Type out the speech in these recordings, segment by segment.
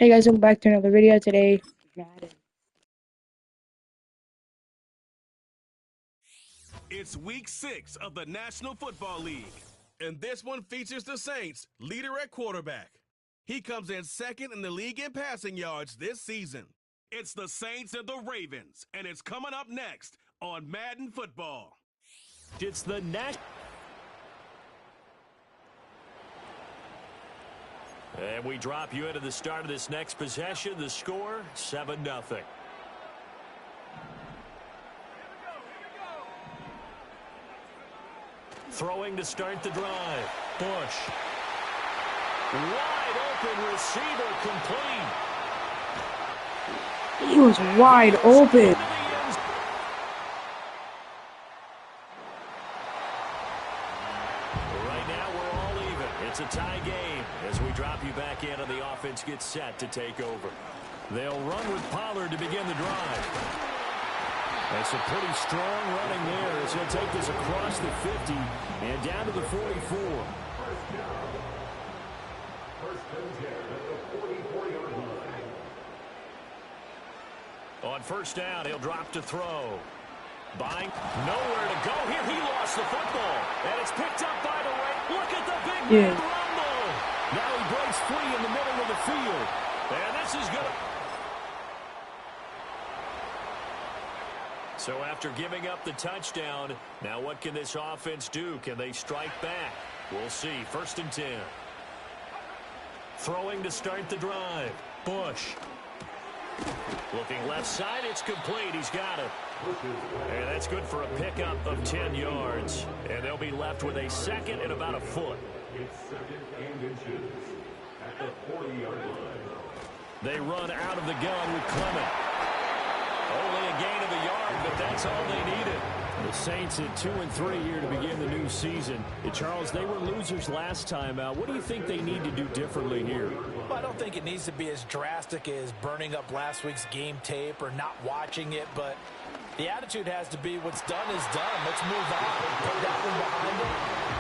Hey guys, welcome back to another video today. It's week 6 of the National Football League, and this one features the Saints' leader at quarterback. He comes in second in the league in passing yards this season. It's the Saints and the Ravens, and it's coming up next on Madden Football. It's the And we drop you into the start of this next possession. The score, 7-0. Throwing to start the drive. Bush. Wide open receiver complete. He was wide open. Right now we're all even. It's a tie game as we drop you back in and the offense gets set to take over. They'll run with Pollard to begin the drive. That's a pretty strong running there as he'll take this across the 50 and down to the 44. On first down, he'll drop to throw. Buying nowhere to go here. He lost the football, and it's picked up by the way. Look at the big man rumble. Now he breaks free in the middle of the field, and this is going to... So after giving up the touchdown, now what can this offense do? Can they strike back? We'll see. 1st and 10. Throwing to start the drive. Bush. Looking left side, it's complete. He's got it. And that's good for a pickup of 10 yards. And they'll be left with a second and about a foot. It's 2nd and inches at the 40-yard line. They run out of the gun with Clement. Only a gain of a yard, but that's all they needed. The Saints at 2-3 here to begin the new season. And Charles, they were losers last time out. What do you think they need to do differently here? Well, I don't think it needs to be as drastic as burning up last week's game tape or not watching it, but the attitude has to be what's done is done. Let's move on. Put that one behind them,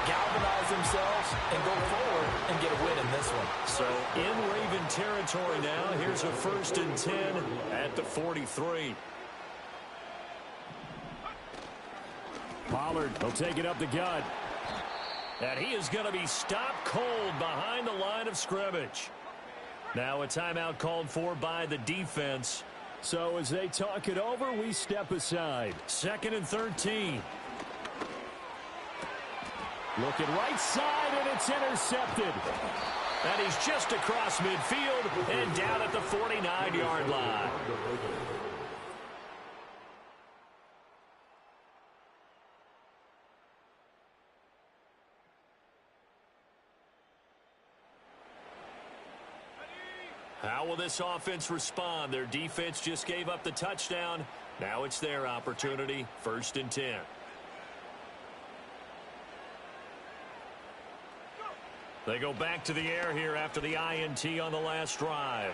galvanize themselves, and go forward and get a win in this one. So in Raven territory now, here's a 1st and 10 at the 43. Pollard will take it up the gut. And he is going to be stopped cold behind the line of scrimmage. Now a timeout called for by the defense. So as they talk it over, we step aside. 2nd and 13. Looking right side, and it's intercepted. And he's just across midfield and down at the 49-yard line. How will this offense respond? Their defense just gave up the touchdown. Now it's their opportunity. 1st and 10. They go back to the air here after the INT on the last drive.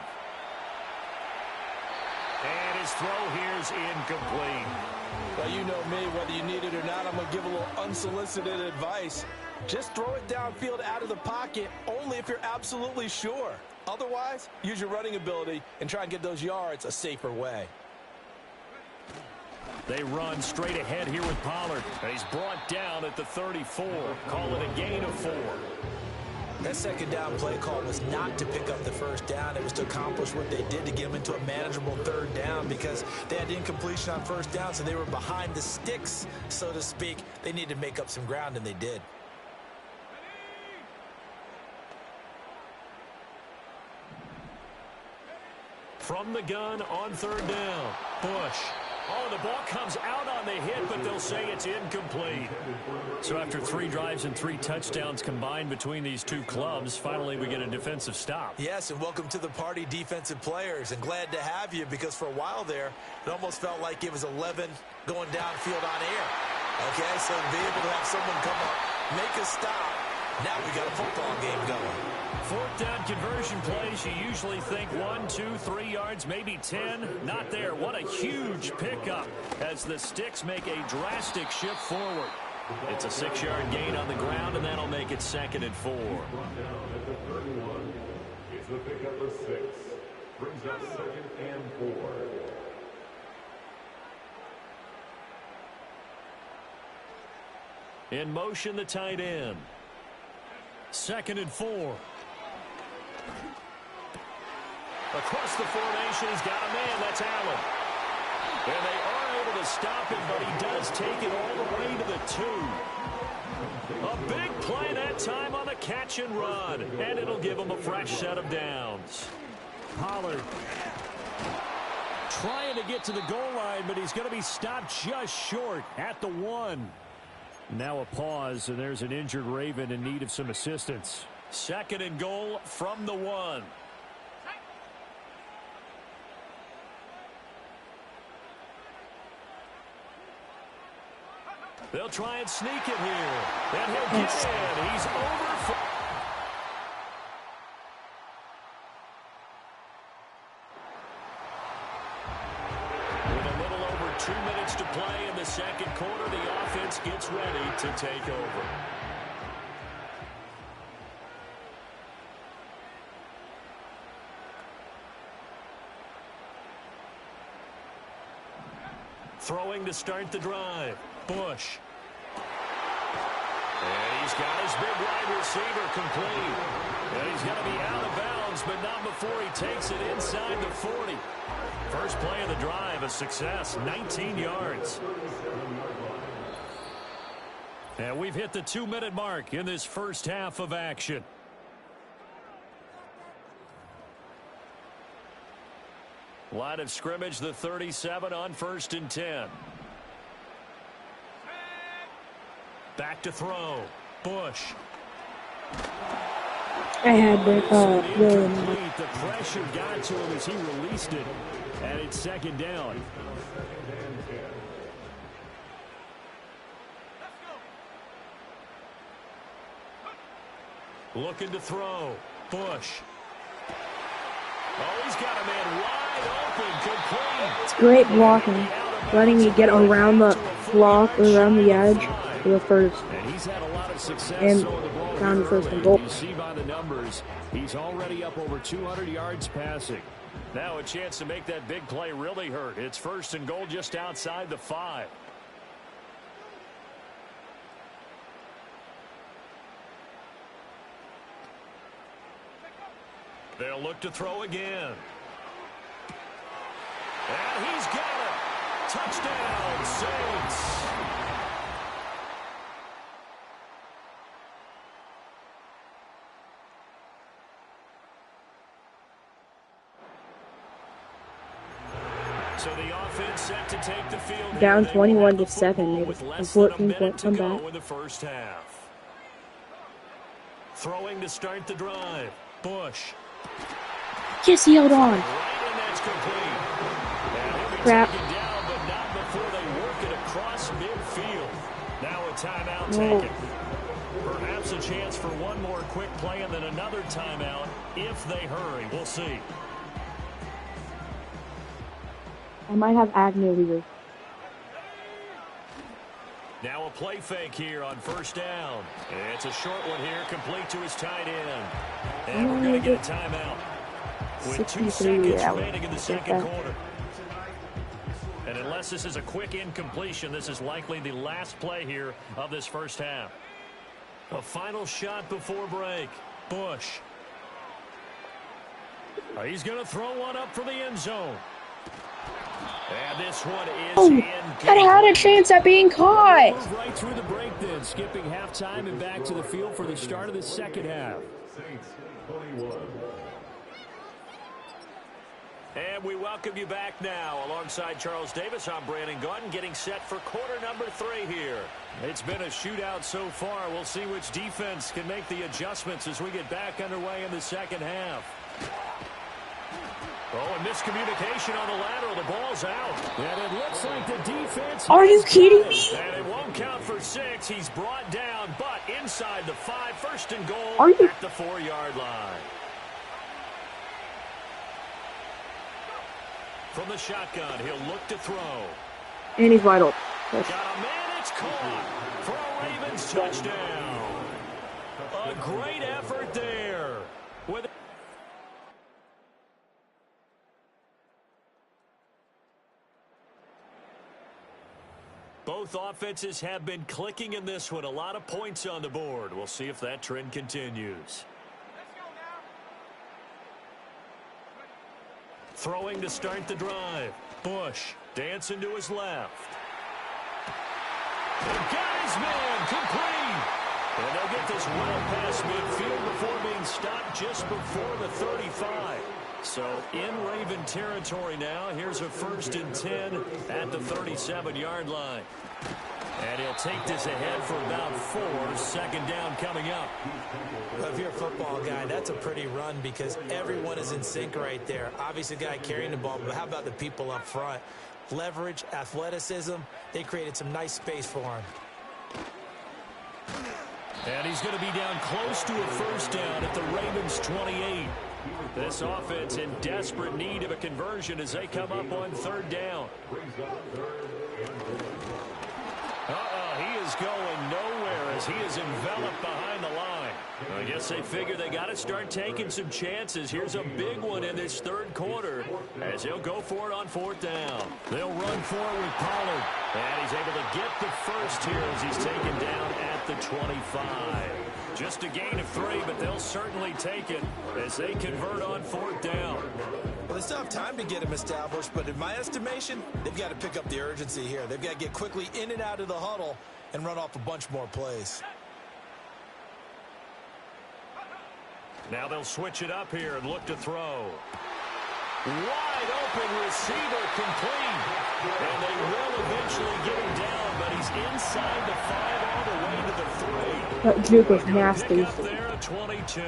And his throw here's incomplete. Well, you know me, whether you need it or not, I'm going to give a little unsolicited advice. Just throw it downfield out of the pocket, only if you're absolutely sure. Otherwise, use your running ability and try and get those yards a safer way. They run straight ahead here with Pollard. And he's brought down at the 34. Call it a gain of 4. That 2nd down play call was not to pick up the 1st down. It was to accomplish what they did to get them into a manageable 3rd down because they had incompletion on 1st down, so they were behind the sticks, so to speak. They needed to make up some ground, and they did. From the gun on 3rd down. Bush. Oh, the ball comes out on the hit, but they'll say it's incomplete. So after 3 drives and 3 touchdowns combined between these two clubs, finally we get a defensive stop. Yes, and welcome to the party, defensive players. And glad to have you because for a while there, it almost felt like it was 11 going downfield on air. Okay, so to be able to have someone come up, make a stop, now we got a football game going. 4th down conversion plays, you usually think 1, 2, 3 yards, maybe 10. Not there. What a huge pickup as the sticks make a drastic shift forward. It's a 6-yard gain on the ground, and that'll make it 2nd and 4. It's the pickup of 6. In motion, the tight end. 2nd and 4. Across the formation, he's got a man. That's Allen. And they are able to stop him, but he does take it all the way to the 2. A big play that time on the catch and run. And it'll give him a fresh set of downs. Pollard trying to get to the goal line, but he's going to be stopped just short at the 1. Now a pause, and there's an injured Raven in need of some assistance. 2nd and goal from the 1. They'll try and sneak it here. And he'll get in. He's over for... With a little over 2 minutes to play in the 2nd quarter, the offense gets ready to take over. Throwing to start the drive. Bush. And he's got his big wide receiver complete. And he's going to be out of bounds, but not before he takes it inside the 40. First play of the drive, a success, 19 yards. And we've hit the 2-minute mark in this first half of action. Line of scrimmage, the 37 on 1st and 10. Back to throw. Bush. I had the The pressure got to him as he released it. And it's 2nd down. Looking to throw. Bush. Oh, he's got a man wide open, complete. It's great blocking, letting you get around the block, around the edge for the first. And he's had a lot of success And throwing the ball down to here 1st and early. goal. You see by the numbers, he's already up over 200 yards passing. Now a chance to make that big play really hurt. It's 1st and goal just outside the 5. They'll look to throw again. And he's got it. Touchdown, Saints. So the offense set to take the field. Down They will 21 have the to 7, football maybe with a less than a 14-point minute to go comeback. in the first half. Throwing to start the drive. Bush. Just held on. Right, and that's complete. And he'll be Crap. taken down, but not before they work it across midfield. Now a timeout No. taken. Perhaps a chance for one more quick play and then another timeout if they hurry. We'll see. I might have Agnew here. Now a play fake here on 1st down. It's a short one here, complete to his tight end. And we're going to get a timeout with 2 seconds remaining in the 2nd quarter. And unless this is a quick incompletion, this is likely the last play here of this first half. A final shot before break. Bush. He's going to throw one up for the end zone. And this one is That had a chance at being caught. Move right through the break then, skipping halftime and back to the field for the start of the 2nd half. Saints 21. And we welcome you back now. Alongside Charles Davis, I'm Brandon Gaudin, getting set for quarter number 3 here. It's been a shootout so far. We'll see which defense can make the adjustments as we get back underway in the 2nd half. Oh, and miscommunication on the lateral. The ball's out. And it looks like the defense... Are you kidding me? And it won't count for 6. He's brought down, but inside the 5. 1st and goal Are you... at the 4-yard line. From the shotgun, he'll look to throw. And he's vital. Got a man, it's caught for a Ravens touchdown. A great effort there. With Both offenses have been clicking in this one. A lot of points on the board. We'll see if that trend continues. Throwing to start the drive. Bush dancing to his left. And got his man complete. And they'll get this well past midfield before being stopped just before the 35. So in Raven territory now. Here's a 1st and 10 at the 37-yard line. And he'll take this ahead for about 4. 2nd down coming up. Well, if you're a football guy, that's a pretty run because everyone is in sync right there. Obviously, the guy carrying the ball, but how about the people up front? Leverage, athleticism, they created some nice space for him. And he's going to be down close to a 1st down at the Ravens 28. This offense in desperate need of a conversion as they come up on 3rd down. He is going nowhere as he is enveloped behind the line. I guess they figure they got to start taking some chances. Here's a big one in this 3rd quarter as they'll go for it on 4th down. They'll run for it with Pollard. And he's able to get the first here as he's taken down at the 25. Just a gain of 3, but they'll certainly take it as they convert on 4th down. Well, they still have time to get him established, but in my estimation, they've got to pick up the urgency here. They've got to get quickly in and out of the huddle and run off a bunch more plays. Now they'll switch it up here and look to throw. Wide open receiver complete. And they will eventually get him down, but he's inside the 5 all the way to the 3. That juke was nasty. Pick up there at 22.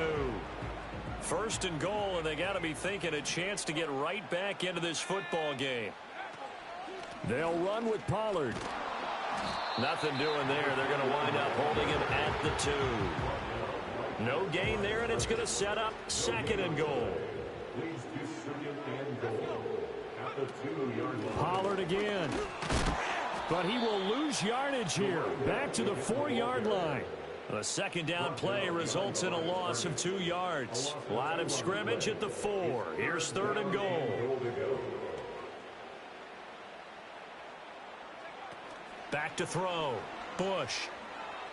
1st and goal, and they got to be thinking a chance to get right back into this football game. They'll run with Pollard. Nothing doing there. They're going to wind up holding him at the 2. No gain there, and it's going to set up 2nd and goal. Pollard again. But he will lose yardage here. Back to the 4-yard line. The 2nd down play results in a loss of 2 yards. Line of scrimmage at the 4. Here's 3rd and goal. Back to throw. Bush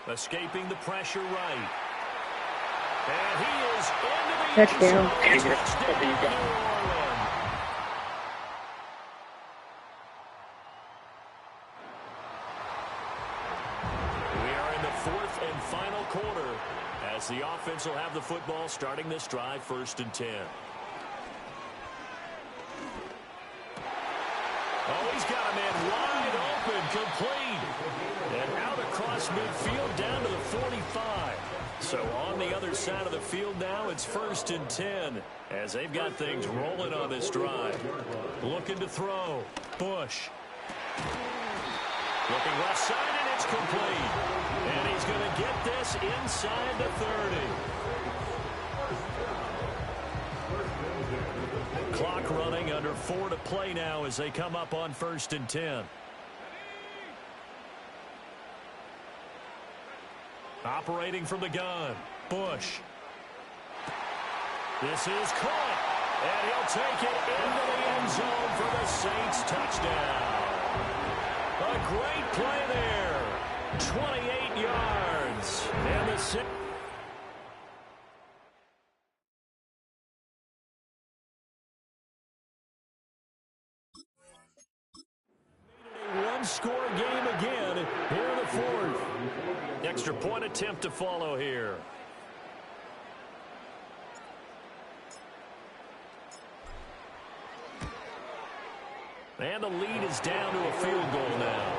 escaping the pressure right. And he is into the touchdown. Touchdown. As the offense will have the football starting this drive, 1st and 10. Oh, he's got a man wide open, complete. And out across midfield down to the 45. So on the other side of the field now, it's 1st and 10 as they've got things rolling on this drive. Looking to throw. Bush. Looking left side, and it's complete. And he's going to get this inside the 30. Clock running, under 4 to play now as they come up on 1st and 10. Operating from the gun, Bush. This is caught, and he'll take it into the end zone for the Saints touchdown. A great play there. 28 yards. And the six. A one-score game again here in the 4th. Extra point attempt to follow here. And the lead is down to a field goal now.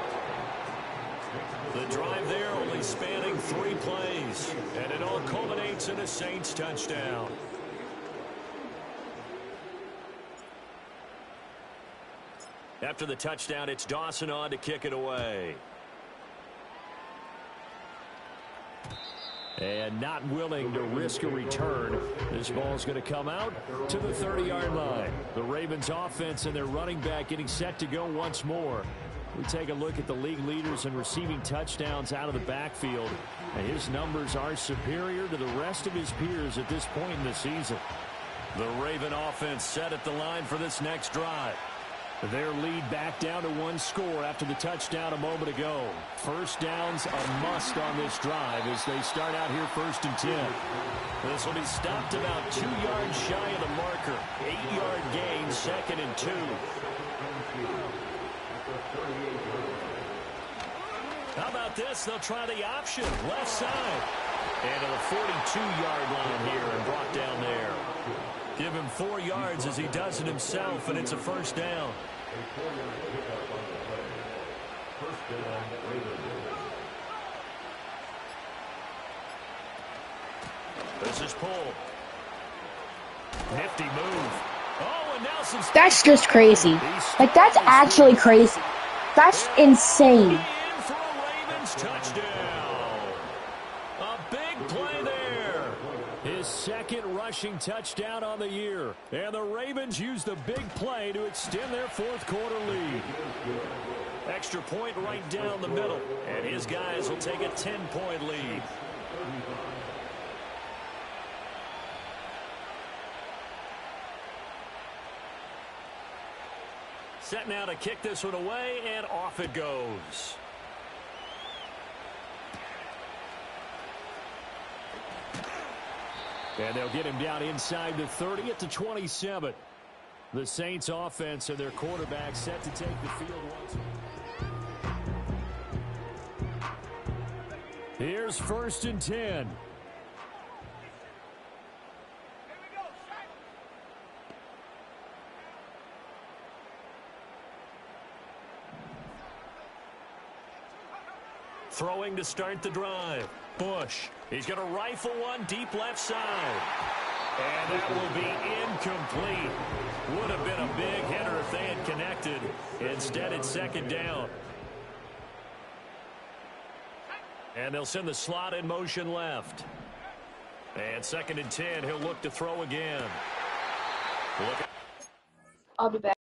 The drive there only spanning 3 plays. And it all culminates in a Saints touchdown. After the touchdown, it's Dawson on to kick it away. And not willing to risk a return. This ball is going to come out to the 30-yard line. The Ravens offense and their running back getting set to go once more. We take a look at the league leaders in receiving touchdowns out of the backfield. And his numbers are superior to the rest of his peers at this point in the season. The Raven offense set at the line for this next drive. Their lead back down to one score after the touchdown a moment ago. First down's a must on this drive as they start out here 1st and 10. This will be stopped about 2 yards shy of the marker. 8-yard gain, 2nd and 2. How about this? They'll try the option, left side. And to the 42-yard line here and brought down there. Give him 4 yards as he does it himself, and it's a 1st down. This is pull. Nifty move. Oh, and now some... That's just crazy. Like, that's actually crazy. That's insane. In for a Ravens touchdown. A big play there. His 2nd rushing touchdown on the year. And the Ravens use the big play to extend their 4th quarter lead. Extra point right down the middle. And his guys will take a 10-point lead. Set now to kick this one away, and off it goes. And they'll get him down inside the 30 at the 27. The Saints offense and their quarterback set to take the field once. Here's 1st and 10. Throwing to start the drive. Bush. He's going to rifle one deep left side. And that will be incomplete. Would have been a big hitter if they had connected. Instead, it's 2nd down. And they'll send the slot in motion left. And 2nd and 10, he'll look to throw again. I'll be back.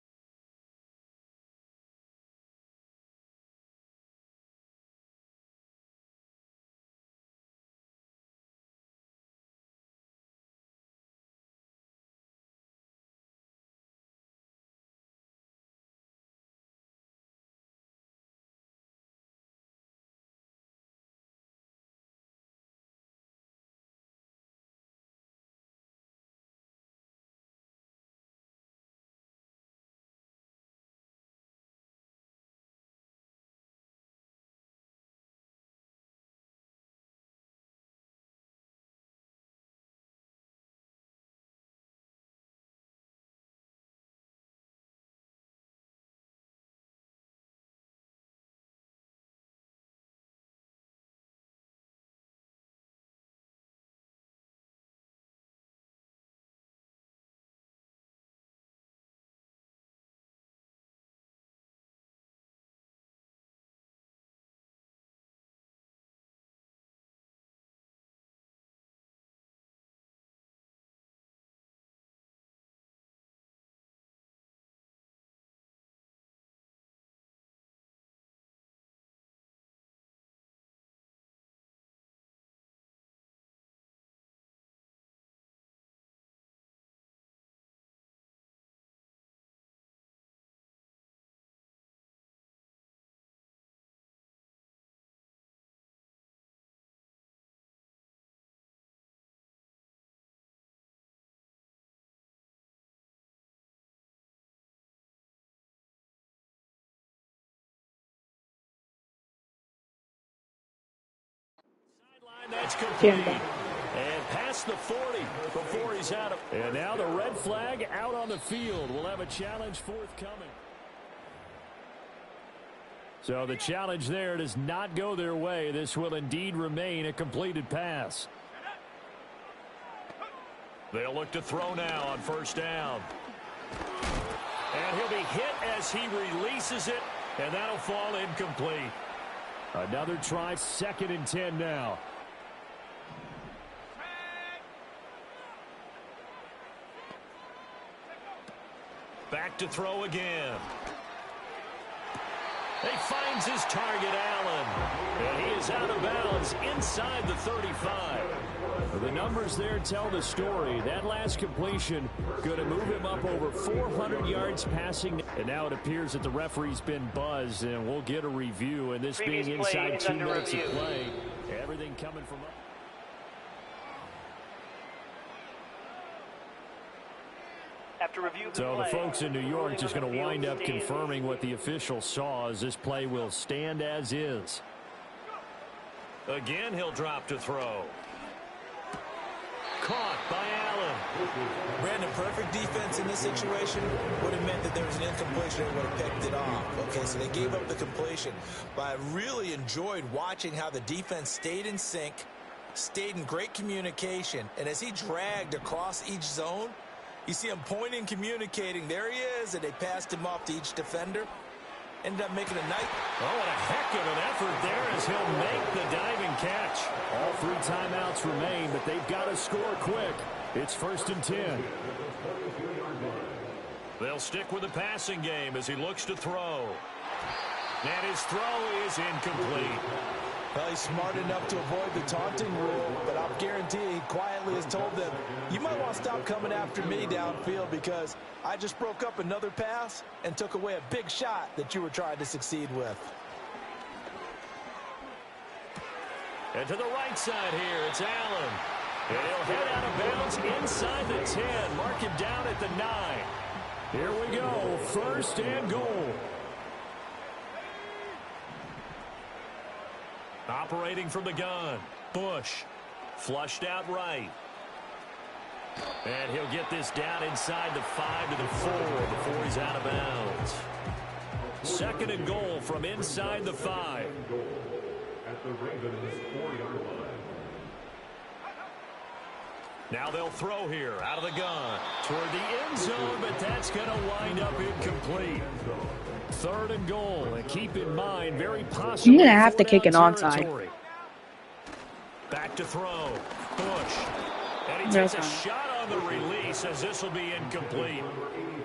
That's complete. And past the 40 before he's out of. And now the red flag out on the field. We'll have a challenge forthcoming. So the challenge there does not go their way. This will indeed remain a completed pass. They'll look to throw now on 1st down. And he'll be hit as he releases it. And that'll fall incomplete. Another try, 2nd and 10 now. Back to throw again. He finds his target, Allen. And he is out of bounds inside the 35. The numbers there tell the story. That last completion going to move him up over 400 yards passing. And now it appears that the referee's been buzzed, and we'll get a review. And this being inside 2 minutes of play, everything coming from up. So the folks in New York just going to wind up confirming what the official saw, as this play will stand as is. Again, he'll drop to throw. Caught by Allen. Brandon, perfect defense in this situation would have meant that there was an incompletion and would have picked it off. Okay, so they gave up the completion. But I really enjoyed watching how the defense stayed in sync, stayed in great communication, and as he dragged across each zone, you see him pointing, communicating. There he is, and they passed him off to each defender. Ended up making a night. Oh, what a heck of an effort there as he'll make the diving catch. All 3 timeouts remain, but they've got to score quick. It's 1st and 10. They'll stick with the passing game as he looks to throw. And his throw is incomplete. Well, he's smart enough to avoid the taunting rule, but I'll guarantee he quietly has told them, you might want to stop coming after me downfield because I just broke up another pass and took away a big shot that you were trying to succeed with. And to the right side here, it's Allen. And he'll head out of bounds inside the 10. Mark him down at the 9. Here we go, 1st and goal. Operating from the gun, Bush. Flushed out right. And he'll get this down inside the 5 to the 4 before he's out of bounds. 2nd and goal from inside the 5. At the Ravens 4-yard line. Now they'll throw here out of the gun toward the end zone, but that's going to wind up incomplete. 3rd and goal, and keep in mind, very possible. I'm gonna have to kick an onside. Back to throw, Bush, and he takes a shot on the release as this will be incomplete.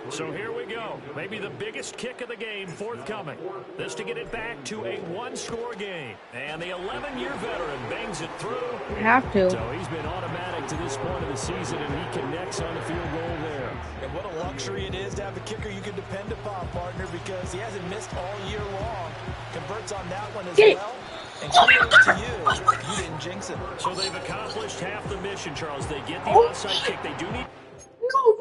So here we go. Maybe the biggest kick of the game forthcoming. This to get it back to a 1-score game. And the 11-year veteran bangs it through. I have to. So he's been automatic to this point of the season, and he connects on the field goal there. And what a luxury it is to have a kicker you can depend upon, partner, because he hasn't missed all year long. Converts on that one as well. And kudos to you. You didn't jinx it. So they've accomplished half the mission, Charles. They get the onside kick. They do need... No.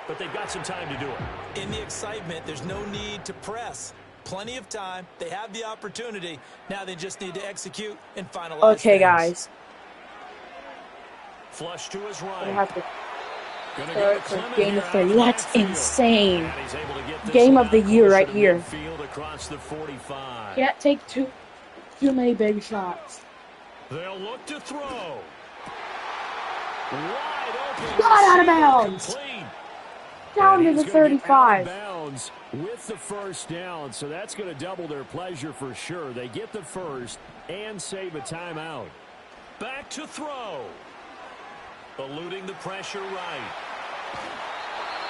But they've got some time to do it. In the excitement, there's no need to press. Plenty of time. They have the opportunity. Now they just need to execute and finalize Okay, things. guys. Flush to his I right. have to Gonna start get for Clement game here of out 30. the That's backfield. insane. And he's able to get this Game one of the out year closer right to here. midfield across the 45. Can't take too many big shots. They'll look to throw. Wide open. Got out of receiver bounds. complete. Down to And the he's gonna get out of 35. bounds with the first down, so that's going to double their pleasure for sure. They get the first and save a timeout. Back to throw. Eluding the pressure right.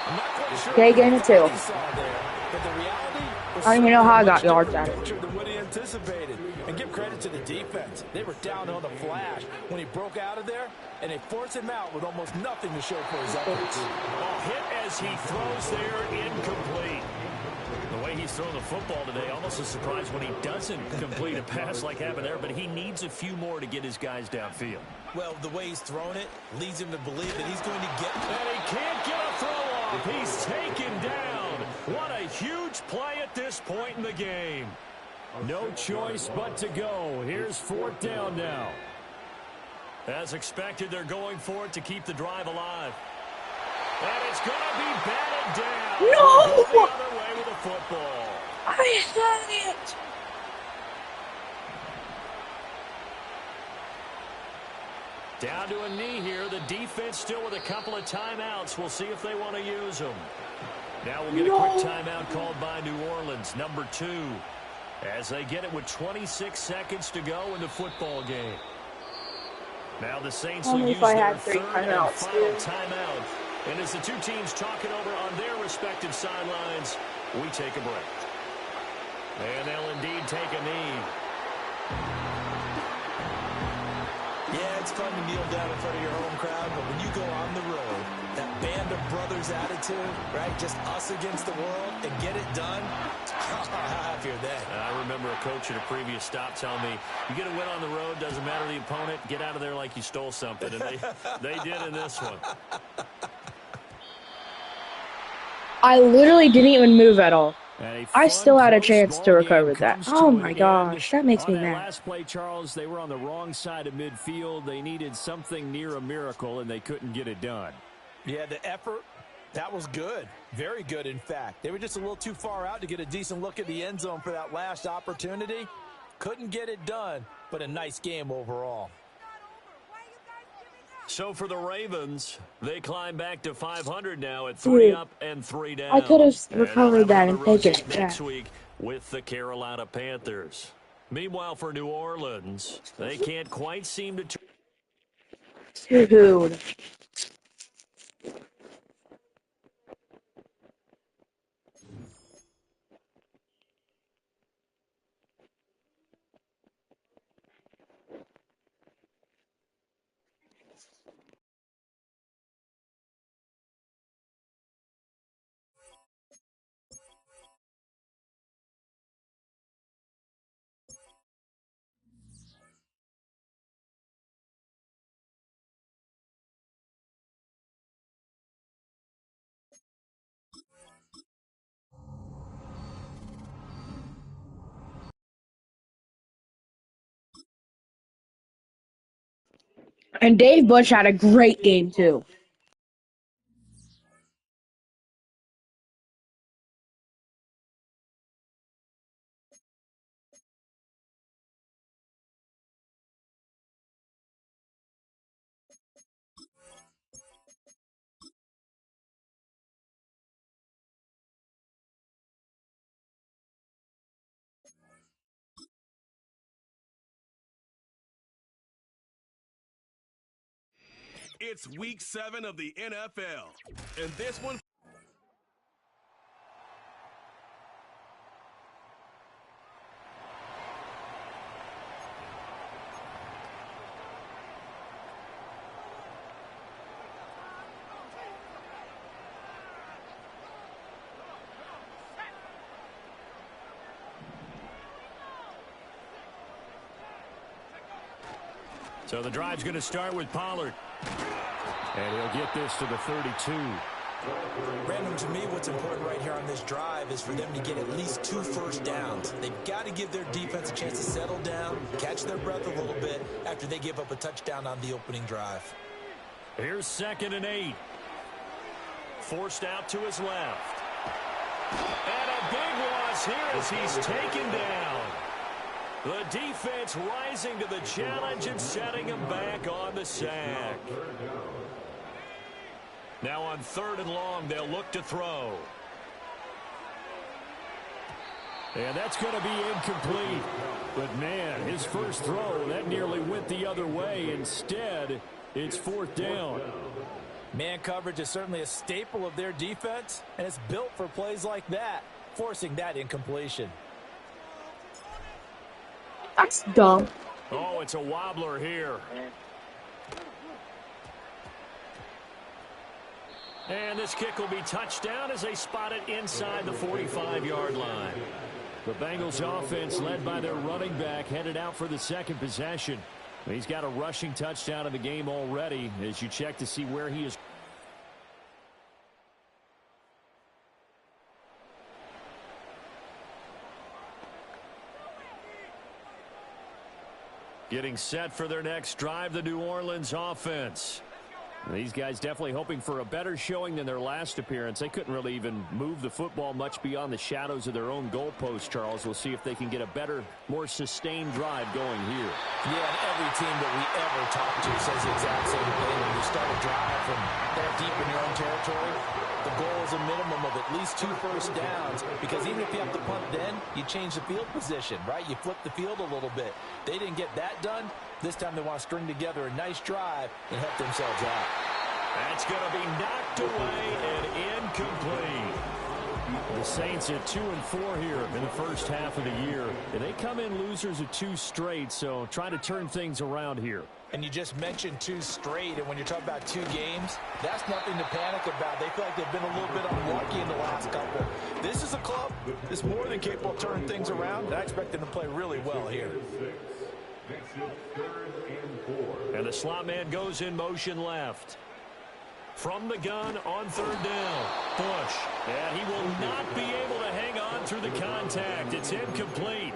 I'm not quite sure Okay, gain of 2. what he saw there, but the reality was I don't even know how I got certainly a yards much out of different picture than what he anticipated. And give credit to the defense. They were down on the flash when he broke out of there, and they forced him out with almost nothing to show for his efforts. A hit as he throws there, incomplete. The way he's thrown the football today, almost a surprise when he doesn't complete a pass like happened there, but he needs a few more to get his guys downfield. Well, the way he's thrown it leads him to believe that he's going to get... And he can't get a throw off. He's taken down. What a huge play at this point in the game. No choice but to go. Here's 4th down now. As expected, they're going for it to keep the drive alive. And it's going to be batted down. No! The other way with the football. I had it. Down to a knee here. The defense still with a couple of timeouts. We'll see if they want to use them. Now we'll get a quick timeout called by New Orleans, number 2, as they get it with 26 seconds to go in the football game. Now the Saints will use their 3rd and final timeout. And as the two teams talk it over on their respective sidelines, we take a break. And they'll indeed take a knee. Yeah, it's fun to kneel down in front of your home crowd, but when you go on the road, that band of brothers attitude, right, just us against the world, and get it done, how happy are they? I remember a coach at a previous stop telling me, you get a win on the road, doesn't matter the opponent, get out of there like you stole something. And they did in this one. I literally didn't even move at all. I still had a chance to recover that. Oh my gosh, that makes me mad. Last play, Charles, they were on the wrong side of midfield. They needed something near a miracle, and they couldn't get it done. Yeah, the effort, that was good. Very good, in fact. They were just a little too far out to get a decent look at the end zone for that last opportunity. Couldn't get it done, but a nice game overall. So for the Ravens, they climb back to 500 now at 3 up and 3 down. I could have recovered that and taken it next back. week with the Carolina Panthers. Meanwhile, for New Orleans, they can't quite seem to... Dude. And Dave Bush had a great game, too. It's week 7 of the NFL, and this one... So the drive's going to start with Pollard. And he'll get this to the 32. Random, to me, what's important right here on this drive is for them to get at least 2 first downs. They've got to give their defense a chance to settle down, catch their breath a little bit after they give up a touchdown on the opening drive. Here's 2nd and 8. Forced out to his left. And a big loss here as he's taken down. The defense rising to the challenge and setting him back on the sack. Now on 3rd and long, they'll look to throw. And that's going to be incomplete. But, man, his first throw, that nearly went the other way. Instead, it's 4th down. Man coverage is certainly a staple of their defense, and it's built for plays like that, forcing that incompletion. That's dumb. Oh, it's a wobbler here. And this kick will be touchdown as they spot it inside the 45-yard line. The Bengals offense, led by their running back, headed out for the 2nd possession. He's got a rushing touchdown in the game already as you check to see where he is. Getting set for their next drive, the New Orleans offense. These guys definitely hoping for a better showing than their last appearance. They couldn't really even move the football much beyond the shadows of their own goalpost, Charles. We'll see if they can get a better, more sustained drive going here. Yeah, and every team that we ever talk to says the exact same thing. When you start a drive from that deep in your own territory, the goal is a minimum of at least 2 first downs, because even if you have to punt then, you change the field position, right? You flip the field a little bit. They didn't get that done. This time they want to string together a nice drive and help themselves out. That's going to be knocked away and incomplete. The Saints at 2-4 here in the first half of the year. And they come in losers of 2 straight, so trying to turn things around here. And you just mentioned 2 straight, and when you're talking about 2 games, that's nothing to panic about. They feel like they've been a little bit unlucky in the last couple. This is a club that's more than capable of turning things around, and I expect them to play really well here. And the slot man goes in motion left. From the gun on 3rd down. Bush. And he will not be able to hang on through the contact. It's incomplete.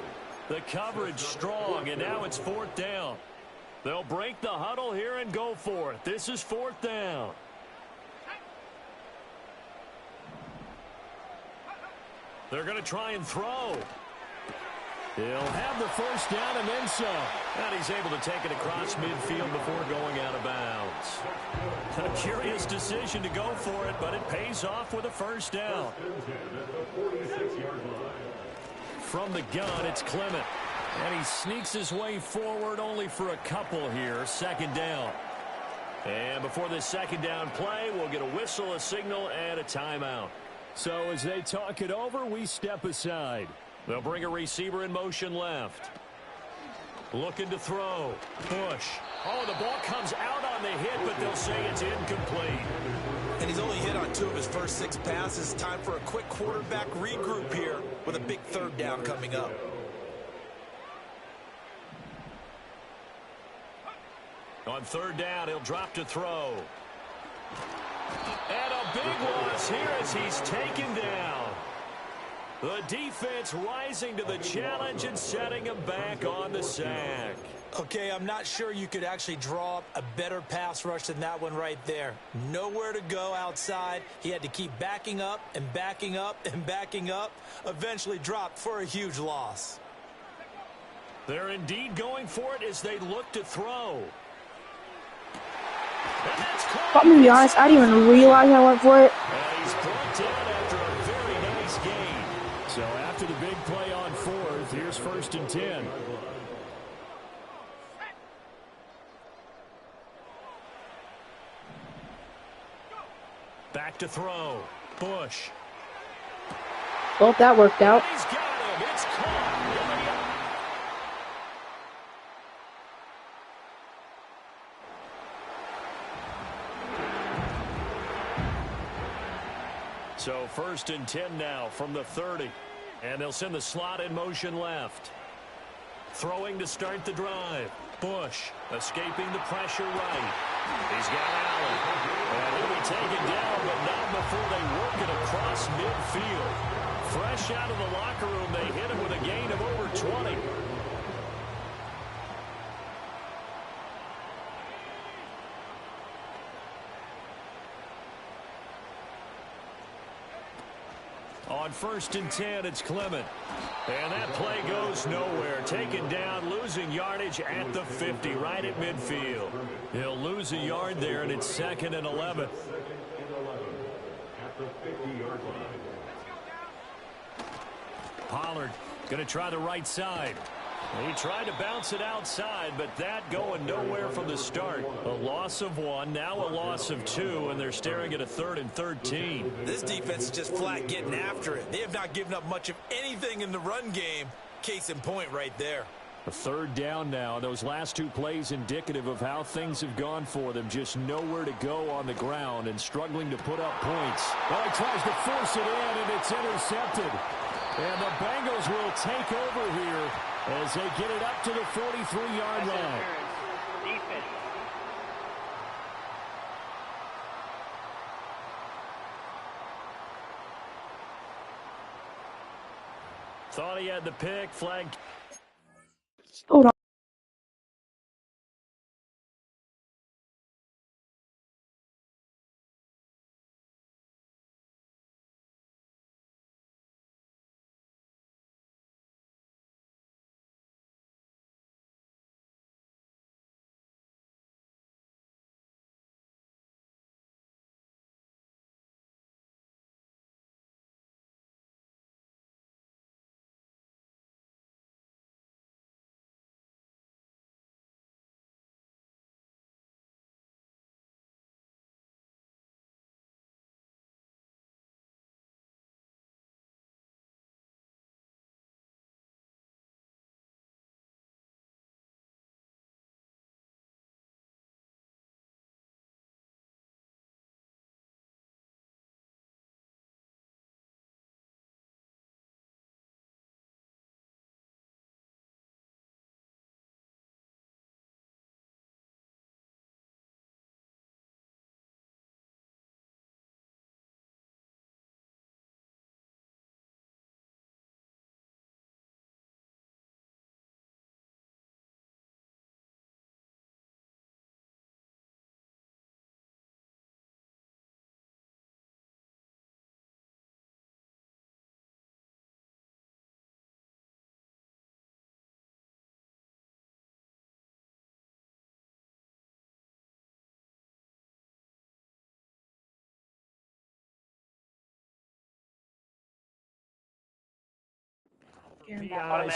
The coverage strong, and now it's 4th down. They'll break the huddle here and go for it. This is 4th down. They're going to try and throw. He'll have the first down and then some. And he's able to take it across midfield before going out of bounds. A curious decision to go for it, but it pays off with a first down. From the gun, it's Clement. And he sneaks his way forward only for a couple here. 2nd down. And before this 2nd down play, we'll get a whistle, a signal, and a timeout. So as they talk it over, we step aside. They'll bring a receiver in motion left. Looking to throw. Bush. Oh, the ball comes out on the hit, but they'll say it's incomplete. And he's only hit on 2 of his first 6 passes. Time for a quick quarterback regroup here with a big 3rd down coming up. On 3rd down, he'll drop to throw. And a big loss here as he's taken down. The defense rising to the challenge and setting him back on the sack. Okay, I'm not sure you could actually draw up a better pass rush than that one right there. Nowhere to go outside. He had to keep backing up and backing up and backing up. Eventually dropped for a huge loss. They're indeed going for it as they look to throw. I'm going to be honest, I didn't even realize I went for it. And he's brought down after a very nice gain. So after the big play on 4th, here's 1st and 10. Back to throw. Bush. Well, that worked out. He's got him. It's caught. So 1st and 10 now from the 30. And they'll send the slot in motion left. Throwing to start the drive. Bush escaping the pressure right. He's got Allen. And he'll be taken down, but not before they work it across midfield. Fresh out of the locker room, they hit him with a gain of over 20. On 1st and 10, it's Clement. And that play goes nowhere. Taken down, losing yardage at the 50, right at midfield. He'll lose a yard there, and it's 2nd and 11. At the 50-yard line. Pollard going to try the right side. He tried to bounce it outside, but that going nowhere from the start. A loss of 1, now a loss of 2, and they're staring at a 3rd and 13. This defense is just flat getting after it. They have not given up much of anything in the run game. Case in point right there. A 3rd down now. Those last 2 plays indicative of how things have gone for them. Just nowhere to go on the ground and struggling to put up points. Well, he tries to force it in, and it's intercepted. And the Bengals will take over here as they get it up to the 43-yard line. Thought he had the pick. Flag. Hold on.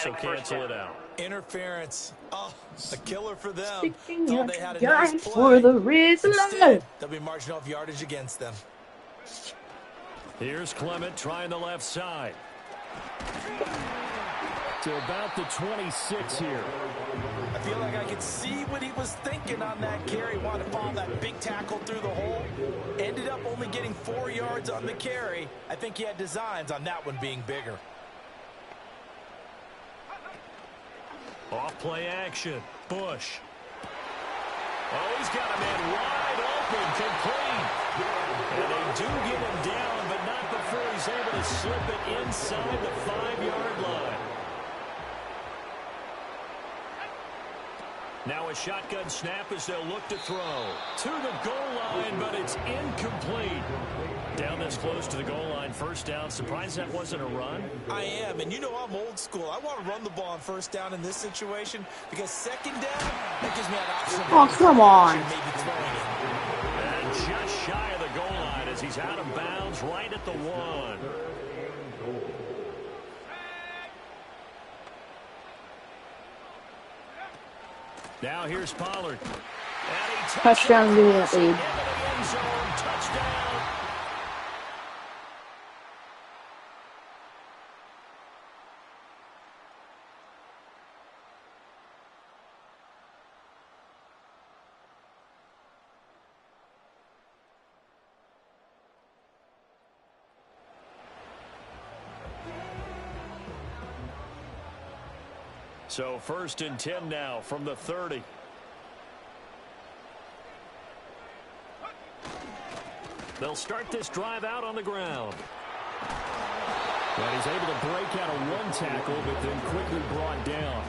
So cancel it out. Interference. Oh, a killer for them. Sticking Thought your they had a gun nice for play. the Rizzler. Instead, they'll be marching off yardage against them. Here's Clement trying the left side. To about the 26 here. I feel like I could see what he was thinking on that carry. Wanted to follow that big tackle through the hole. Ended up only getting 4 yards on the carry. I think he had designs on that one being bigger. Off play action. Bush. Oh, he's got a man wide open, complete. And they do get him down, but not before he's able to slip it inside the 5-yard line. Now a shotgun snap as they'll look to throw. To the goal line, but it's incomplete. Down this close to the goal line, 1st down. Surprised that wasn't a run? I am, and you know I'm old school. I want to run the ball on 1st down in this situation because 2nd down, that gives me an option. Oh, come on. Maybe throwing it. And just shy of the goal line as he's out of bounds right at the 1. Now here's Pollard. Touchdown, give me that lead. Touchdown. So 1st and 10 now from the 30. They'll start this drive out on the ground. And he's able to break out of 1 tackle, but then quickly brought down.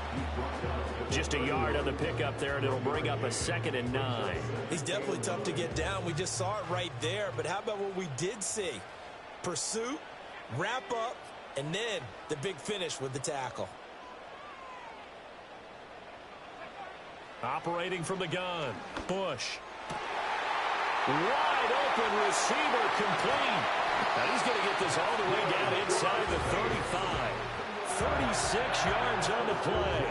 Just a yard on the pickup there, and it'll bring up a 2nd and 9. He's definitely tough to get down. We just saw it right there. But how about what we did see? Pursuit, Wrap up, and then the big finish with the tackle. Operating from the gun, Bush. Wide open receiver, complete. Now he's going to get this all the way down inside the 35. 36 yards on the play.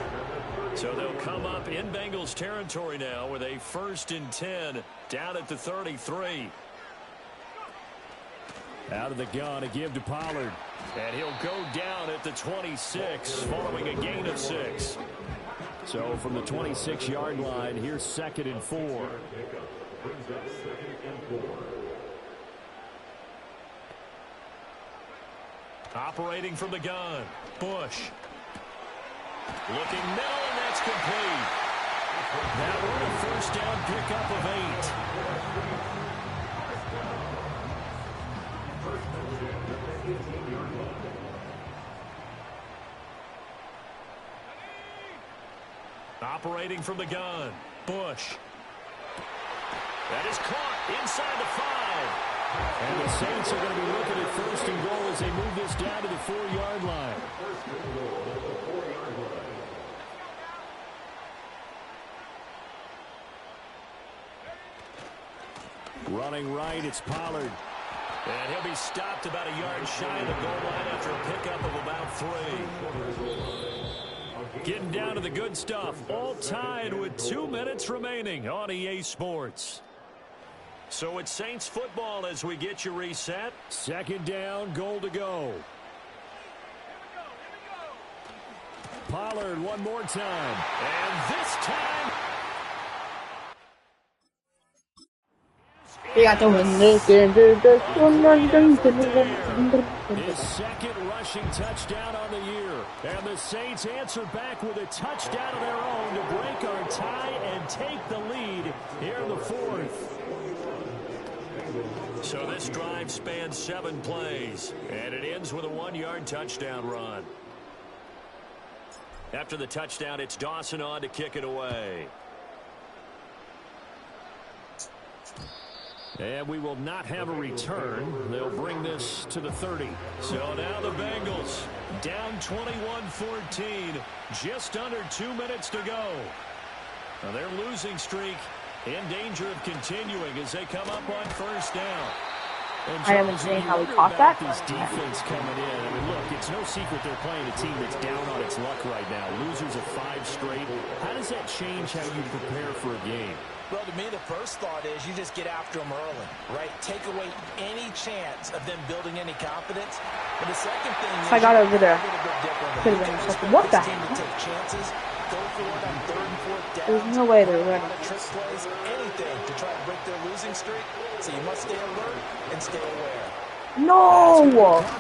So they'll come up in Bengals territory now with a 1st and 10 down at the 33. Out of the gun, a give to Pollard. And he'll go down at the 26 following a gain of 6. So from the 26-yard line, here's 2nd and 4. Operating from the gun, Bush. Looking middle, and that's complete. That one a 1st down pickup of 8. Operating from the gun, Bush. That is caught inside the 5. And the Saints are going to be looking at 1st and goal as they move this down to the 4-yard line. Running right, it's Pollard. And he'll be stopped about a yard shy of the goal line after a pickup of about 3. Getting down to the good stuff. All tied with 2 minutes remaining on EA Sports. So it's Saints football as we get you reset. 2nd down, goal to go. Pollard one more time. And this time... We got to win this game. His 2nd rushing touchdown on the year. And the Saints answer back with a touchdown of their own to break our tie and take the lead here in the 4th. So this drive spans 7 plays, and it ends with a 1-yard touchdown run. After the touchdown, it's Dawson on to kick it away. And we will not have a return. They'll bring this to the 30. So now the Bengals down 21-14. Just under 2 minutes to go. Now their losing streak in danger of continuing as they come up on 1st down. I haven't seen how we caught that. This defense coming in. I mean, look, it's no secret they're playing a team that's down on its luck right now. Losers of 5 straight. How does that change how you prepare for a game? Well, to me, the first thought is you just get after them early, right? Take away any chance of them building any confidence. But the second thing is, I got over there. Could have been something. What the heck? Take chances, go for it on 3rd and 4th down. There's no way they're running. Trick plays, anything to try to break their losing streak. So you must stay alert and stay aware. No!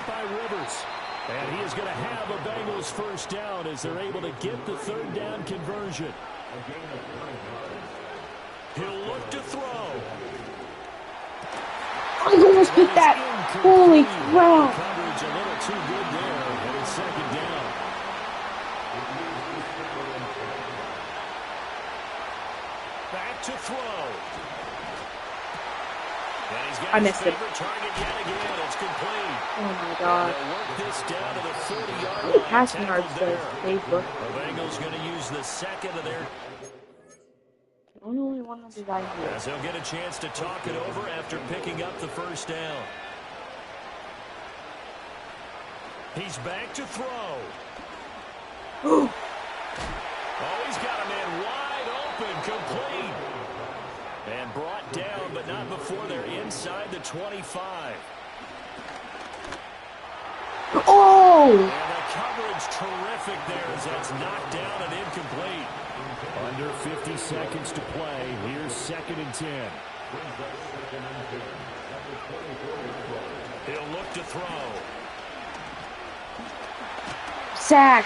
By Rivers. And he is going to have a Bengals 1st down as they're able to get the 3rd down conversion. He'll look to throw. I almost hit that. Holy crap. Coverage a little too good there, and it's 2nd down. Back to throw. I missed it. Target yet again. It's complete. Oh my god. Work this down to the 40-yard How many line. passing yards does Facebook? The Bengals going to use the 2nd of their... Only one of these guys here. As they'll get a chance to talk it over after picking up the 1st down. He's back to throw. Oh, he's got a man wide open, complete. And brought down, but not before they're inside the 25. Oh! And the coverage terrific there as that's knocked down and incomplete. Under 50 seconds to play. Here's 2nd and 10. He'll look to throw. Sack.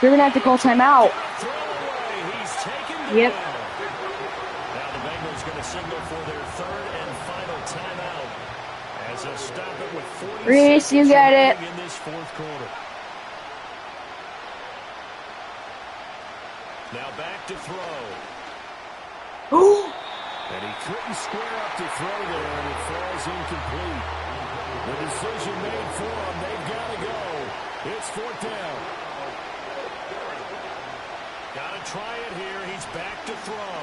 You're going to have to call timeout. Throw away. He's taken down. Yep. Now the Bengals going to signal for their 3rd and final timeout as they'll stop it with 40 Reese, you got it. in this 4th quarter. Now back to throw. And he couldn't square up to throw there, and it falls incomplete. The decision made for them. They've got to go. It's 4th down. Got to try it here. He's back to throw.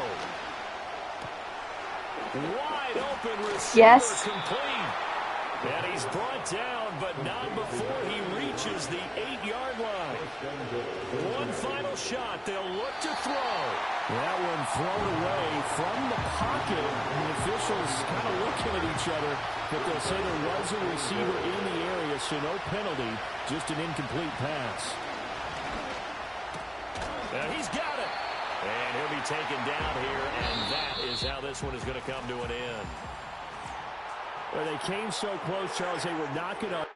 Wide open receiver. Yes. Complete. And he's brought down, but not before he reaches the 8-yard line. One final shot. They'll look to throw. That one thrown away from the pocket. The officials kind of looking at each other, but they'll say there was a receiver in the area, so no penalty, just an incomplete pass. And he's got it. And he'll be taken down here, and that is how this one is going to come to an end. Well, they came so close, Charles, they were knocking on.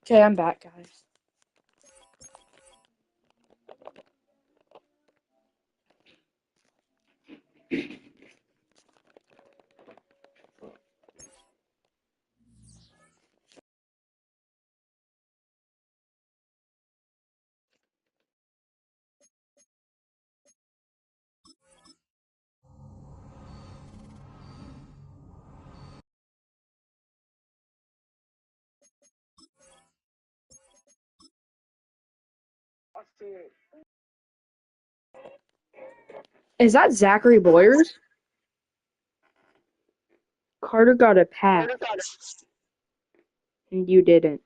Okay, I'm back, guys. Is that Zachary Boyers? Carter got a pass. And you didn't.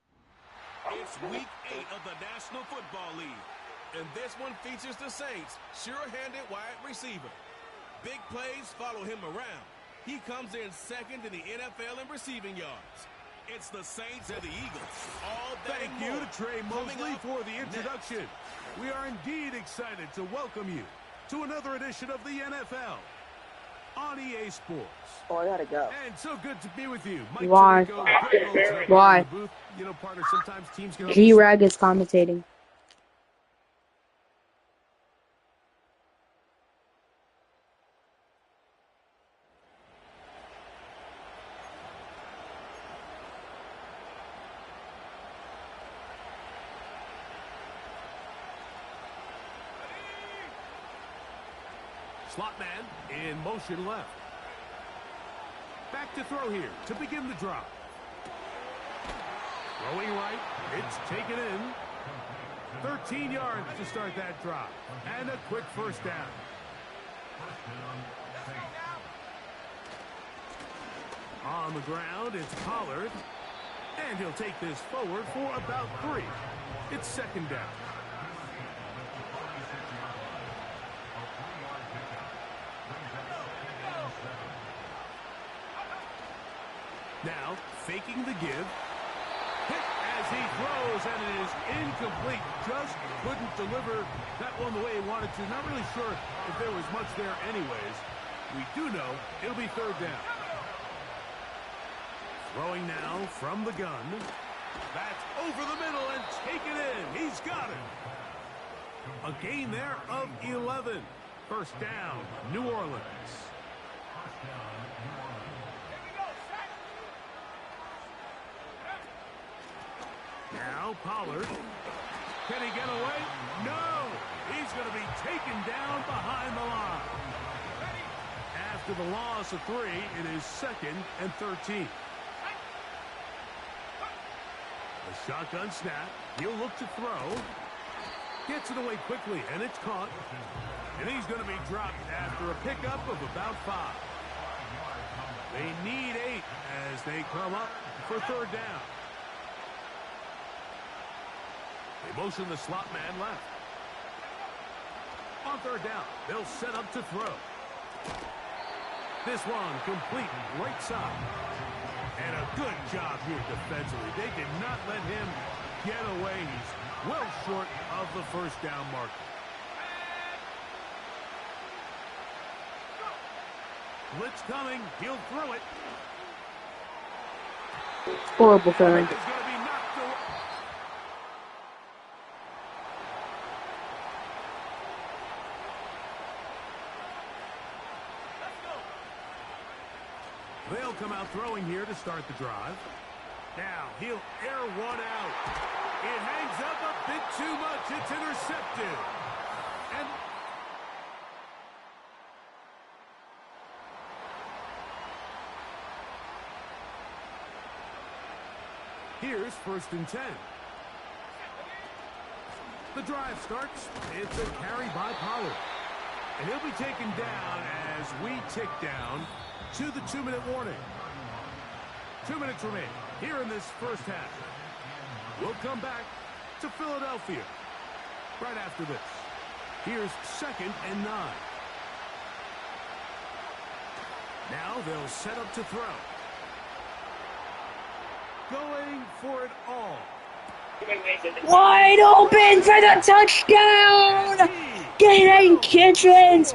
It's week 8 of the National Football League. And this one features the Saints' sure-handed wide receiver. Big plays follow him around. He comes in second in the NFL in receiving yards. It's the Saints and the Eagles. All that Thank you to Trey Mosley for the introduction. We are indeed excited to welcome you to another edition of the NFL on EA Sports. Oh, I gotta go. And so good to be with you. Mike Why? Tirico, Why? You know, partner, sometimes teams can... G-Rag is commentating. Slot man in motion left. Back to throw here to begin the drop. Throwing right. It's taken in. 13 yards to start that drop. And a quick first down. On the ground, it's Pollard. And he'll take this forward for about 3. It's second down. Now, faking the give. Hit as he throws, and it is incomplete. Just couldn't deliver that one the way he wanted to. Not really sure if there was much there anyways. We do know it'll be third down. Throwing now from the gun. That's over the middle and taken in. He's got it. A gain there of 11. First down, New Orleans. Now Pollard. Can he get away? No! He's going to be taken down behind the line. After the loss of 3, it is 2nd and 13. A shotgun snap. He'll look to throw. Gets it away quickly, and it's caught. And he's going to be dropped after a pickup of about 5. They need 8 as they come up for third down. They motion the slot man left. On third down, they'll set up to throw. This one complete right side. And a good job here defensively. They did not let him get away. He's well short of the first down marker. Blitz coming. He'll throw it. Horrible feeling. It's going to be knocked away. They'll come out throwing here to start the drive. Now, he'll air one out. It hangs up a bit too much. It's intercepted. And here's 1st and 10. The drive starts. It's a carry by Pollard. And he'll be taken down as we tick down to the 2-minute warning. 2 minutes remain here in this first half. We'll come back to Philadelphia right after this. Here's 2nd and 9. Now they'll set up to throw. Going for it all. Wide open for the touchdown! Getting Kitchens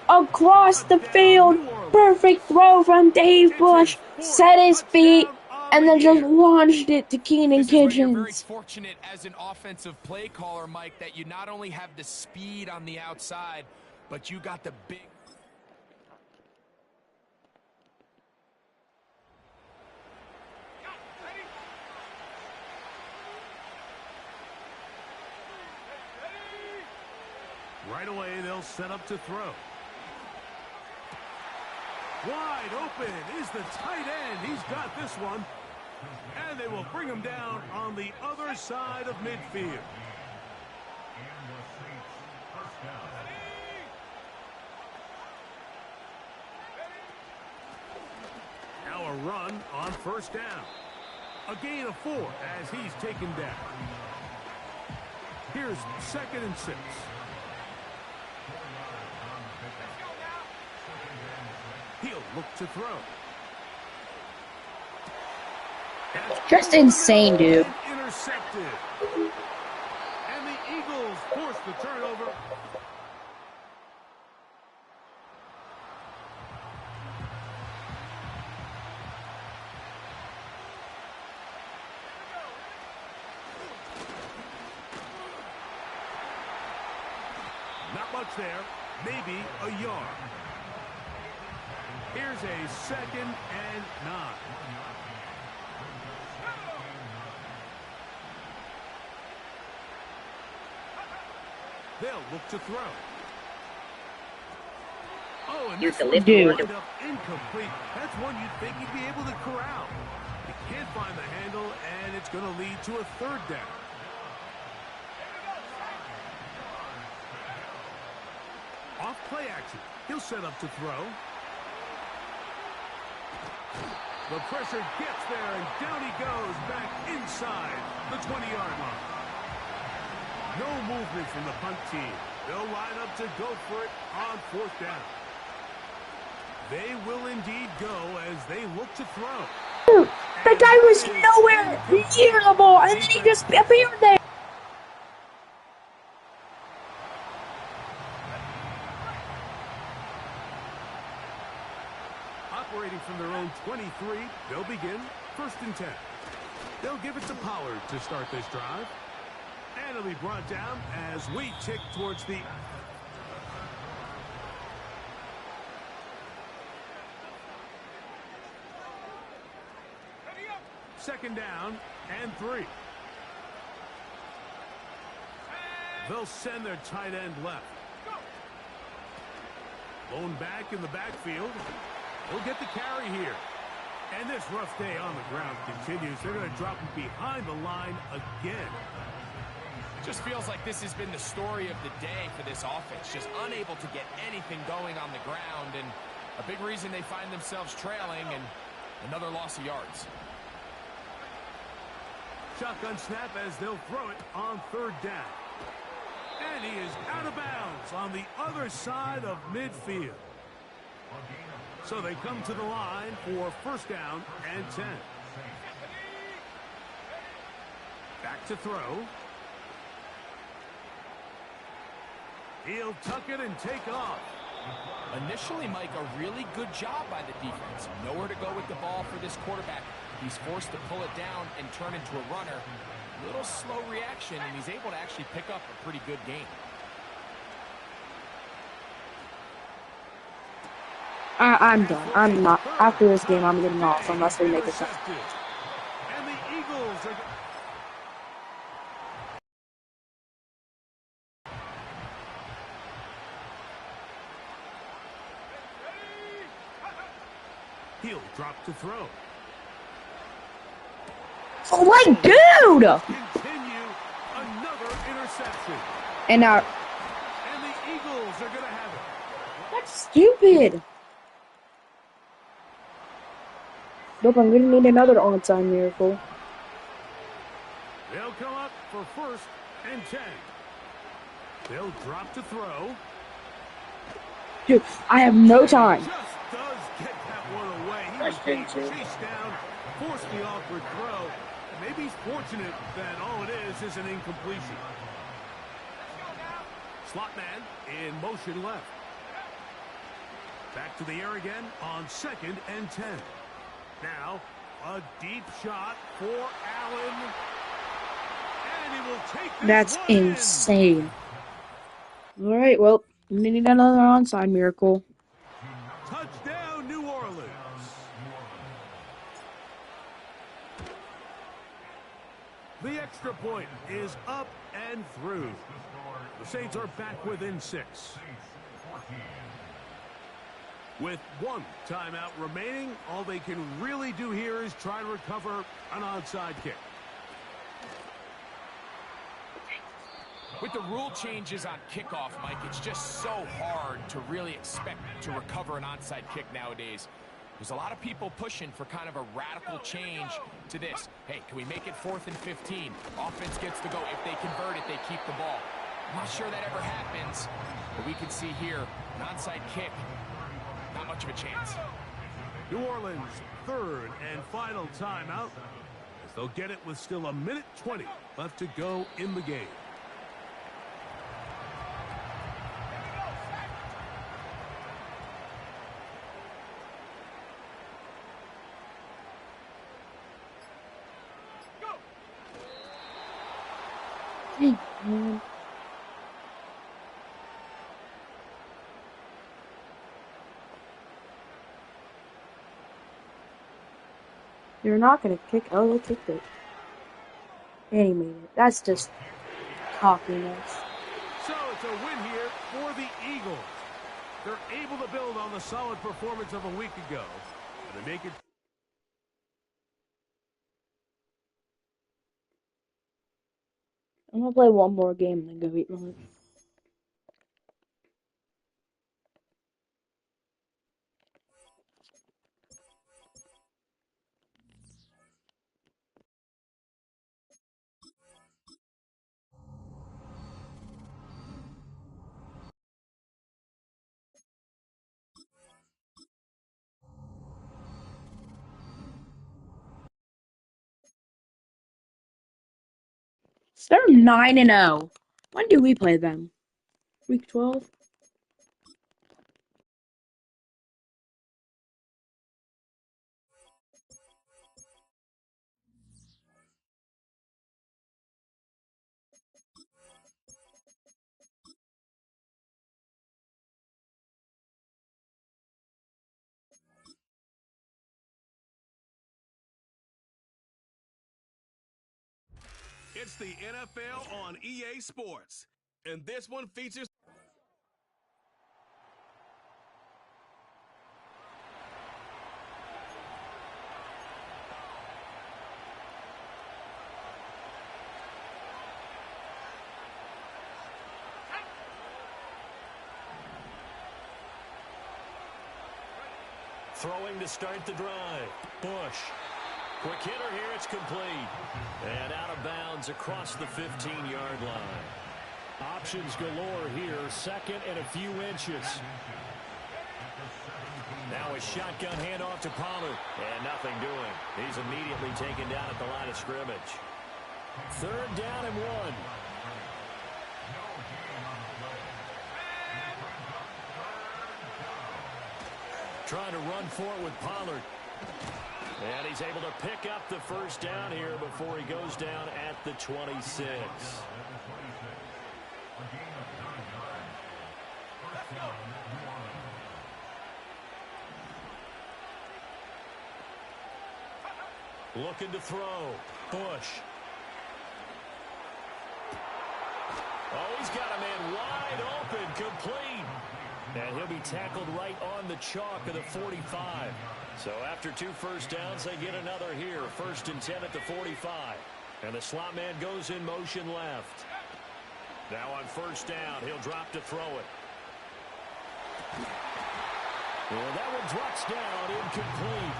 across the field. Perfect throw from Dave Bush. Set his feet and then just launched it to Keenan Kitchens. You're very fortunate as an offensive play caller, Mike, that you not only have the speed on the outside, but you got the big... Right away, they'll set up to throw. Wide open is the tight end. He's got this one. And they will bring him down on the other side of midfield. run on first down. A gain of 4 as he's taken down. Here's 2nd and 6. He'll look to throw. Just insane, dude. Intercepted. And the Eagles force the turnover. Not much there. Maybe a yard. Here's a 2nd and 9. They'll look to throw. Oh, and this one's lined up incomplete. That's one you'd think he'd be able to corral. He can't find the handle, and it's going to lead to a 3rd down. Off play action. He'll set up to throw. The pressure gets there, and down he goes back inside the 20-yard line. No movement from the punt team. They'll line up to go for it on 4th down. They will indeed go as they look to throw. Dude, that guy was nowhere near the ball, and then he just appeared there. Operating from their own 23, they'll begin 1st and 10. They'll give it to Pollard to start this drive. And it'll be brought down as we tick towards the... Second down and 3. They'll send their tight end left. Lone back in the backfield. He'll get the carry here. And this rough day on the ground continues. They're going to drop him behind the line again. Just feels like this has been the story of the day for this offense. Just unable to get anything going on the ground, and a big reason they find themselves trailing, and another loss of yards. Shotgun snap as they'll throw it on 3rd down. And he is out of bounds on the other side of midfield. So they come to the line for 1st down and 10. Back to throw. He'll tuck it and take off. Initially, Mike, a really good job by the defense. Nowhere to go with the ball for this quarterback. He's forced to pull it down and turn into a runner. Little slow reaction, and he's able to actually pick up a pretty good game. I'm done. I'm not. After this game, I'm getting off unless they make a shot. And the Eagles are... He'll drop to throw. Oh, like, dude! Continue another interception. And now... And the Eagles are going to have it. That's stupid. Nope, I'm going to need another onside miracle. They'll come up for 1st and 10. They'll drop to throw. Dude, I have no time. Just does get that one away. He was being chased down, forced the awkward throw. Maybe he's fortunate that all it is an incompletion. Slot man in motion left. Back to the air again on 2nd and 10. Now, a deep shot for Allen. And he will take this That's one insane. All right, well, we need another onside miracle. Touchdown, New Orleans. The extra point is up and through. The Saints are back within 6. With 1 timeout remaining, all they can really do here is try to recover an onside kick. With the rule changes on kickoff, Mike, it's just so hard to really expect to recover an onside kick nowadays. There's a lot of people pushing for kind of a radical change to this. Hey, can we make it 4th and 15? Offense gets the go. If they convert it, they keep the ball. I'm not sure that ever happens, but we can see here, an onside kick, not much of a chance. New Orleans' third and final timeout, as they'll get it with still 1:20 left to go in the game. Man. You're not gonna kick. Oh, they kicked it. And he made it. That's just cockiness. So it's a win here for the Eagles. They're able to build on the solid performance of a week ago. And they make it. I'm gonna play one more game and then go eat lunch. So they're 9-0. When do we play them? Week 12? It's the NFL on EA Sports, and this one features... Throwing to start the drive. Bush. Quick hitter here, it's complete. And out of bounds across the 15-yard line. Options galore here, 2nd and a few inches. Now a shotgun handoff to Pollard. And nothing doing. He's immediately taken down at the line of scrimmage. 3rd down and 1. Trying to run for it with Pollard. And he's able to pick up the 1st down here before he goes down at the 26. Looking to throw. Bush. Oh, he's got a man wide open, complete. And he'll be tackled right on the chalk of the 45. So after 2 first downs, they get another here. 1st and 10 at the 45. And the slot man goes in motion left. Now on 1st down, he'll drop to throw it. Well, that one drops down, incomplete.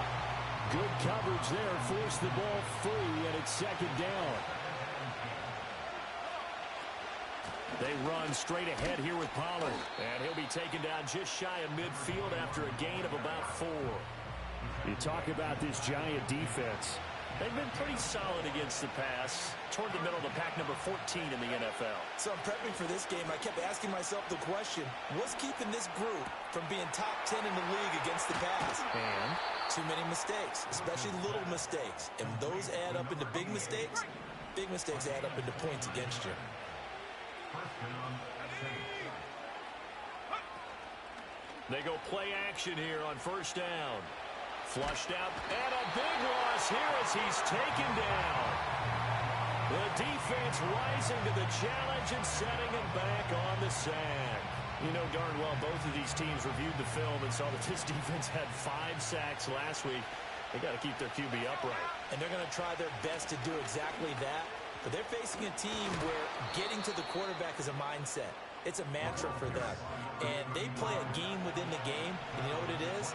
Good coverage there, forced the ball free, and it's 2nd down. They run straight ahead here with Pollard. And he'll be taken down just shy of midfield after a gain of about 4. You talk about this Giant defense. They've been pretty solid against the pass. Toward the middle of the pack, number 14 in the NFL. So I'm prepping for this game. I kept asking myself the question, what's keeping this group from being top 10 in the league against the pass? And too many mistakes, especially little mistakes. And those add up into big mistakes. Big mistakes add up into points against you. They go play action here on 1st down. Flushed out, and a big loss here as he's taken down. The defense rising to the challenge and setting him back on the sack. You know darn well both of these teams reviewed the film and saw that this defense had 5 sacks last week. They got to keep their QB upright. And they're going to try their best to do exactly that. But they're facing a team where getting to the quarterback is a mindset. It's a mantra for them. And they play a game within the game. And you know what it is?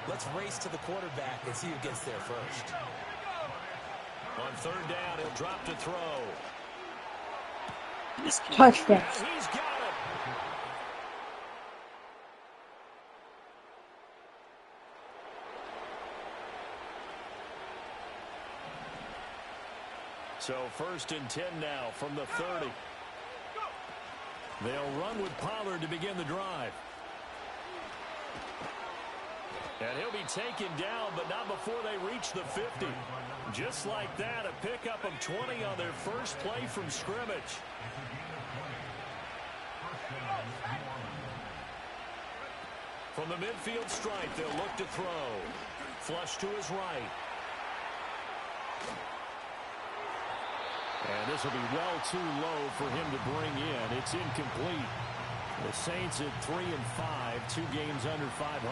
Let's race to the quarterback and see who gets there first. On third down, he'll drop to throw. Touchdown. And he's got it. So 1st and 10 now from the 30. They'll run with Pollard to begin the drive. And he'll be taken down, but not before they reach the 50. Just like that, a pickup of 20 on their first play from scrimmage. From the midfield stripe, they'll look to throw. Flush to his right. And this will be well too low for him to bring in. It's incomplete. The Saints at 3-5, 2 games under 500.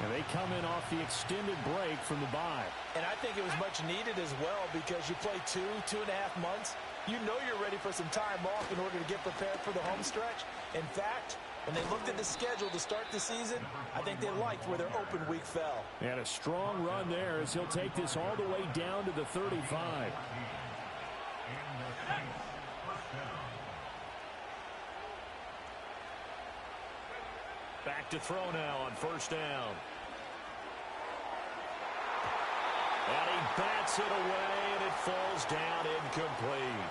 And they come in off the extended break from the bye. And I think it was much needed as well because you play 2.5 months. You know you're ready for some time off in order to get prepared for the home stretch. In fact, when they looked at the schedule to start the season, I think they liked where their open week fell. And a strong run there as he'll take this all the way down to the 35. Back to throw now on first down. And he bats it away, and it falls down incomplete.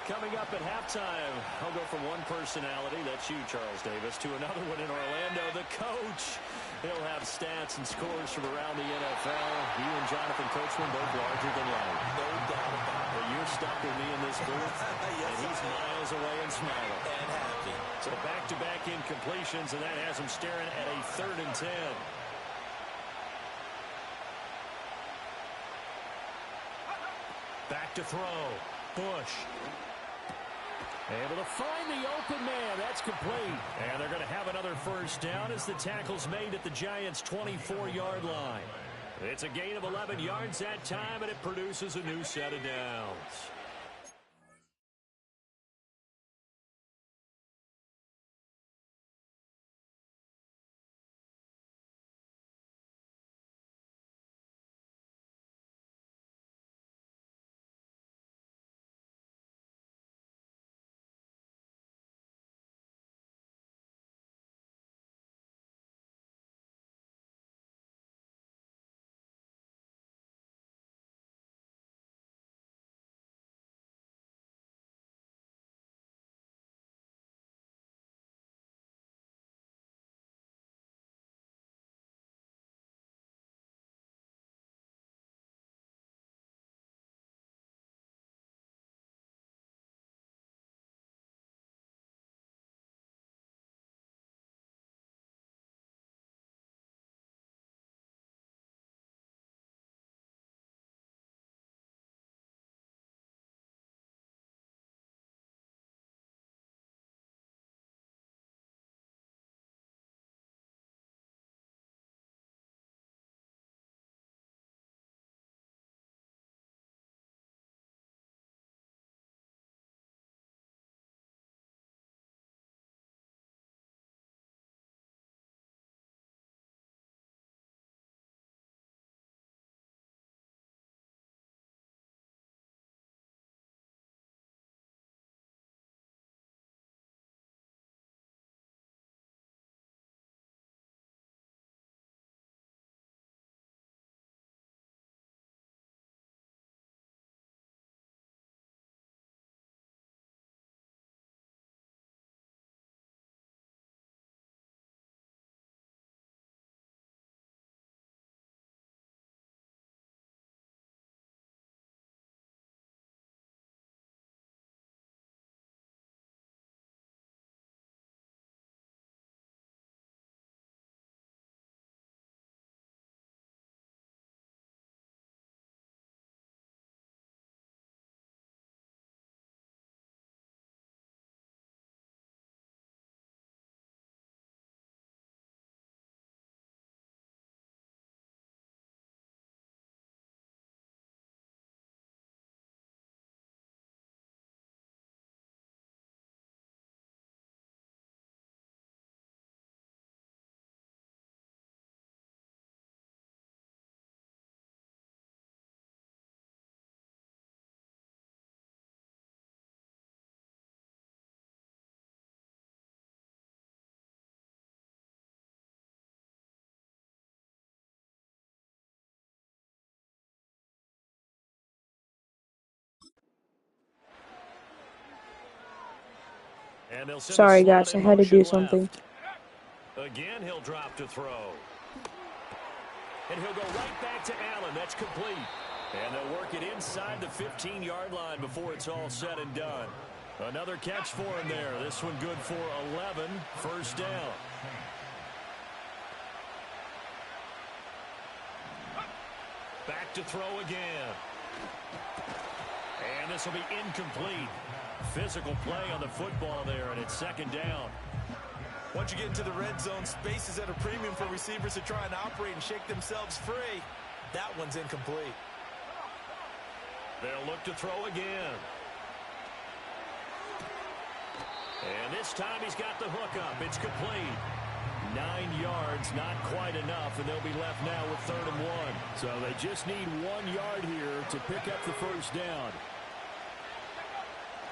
Coming up at halftime, I'll go from one personality, that's you, Charles Davis, to another one in Orlando, the coach. He'll have stats and scores from around the NFL. You and Jonathan Coachman both larger than life. No doubt about it. Well, you're stuck with me in this booth, Yes, and he's miles away and smiling. And happy. So back-to-back incompletions, and that has him staring at a 3rd and 10. Back to throw. Bush. Able to find the open man. That's complete. And they're going to have another first down as the tackle's made at the Giants' 24-yard line. It's a gain of 11 yards that time, and it produces a new set of downs. And they'll send Sorry, the slot guys, I in had to do motion something. left. Again, he'll drop to throw. And he'll go right back to Allen. That's complete. And they'll work it inside the 15-yard line before it's all said and done. Another catch for him there. This one good for 11. First down. Back to throw again. And this will be incomplete. Physical play on the football there, and it's second down. Once you get into the red zone, space is at a premium for receivers to try and operate and shake themselves free. That one's incomplete. They'll look to throw again. And this time he's got the hook up. It's complete. 9 yards, not quite enough, and they'll be left now with 3rd and 1. So they just need 1 yard here to pick up the first down.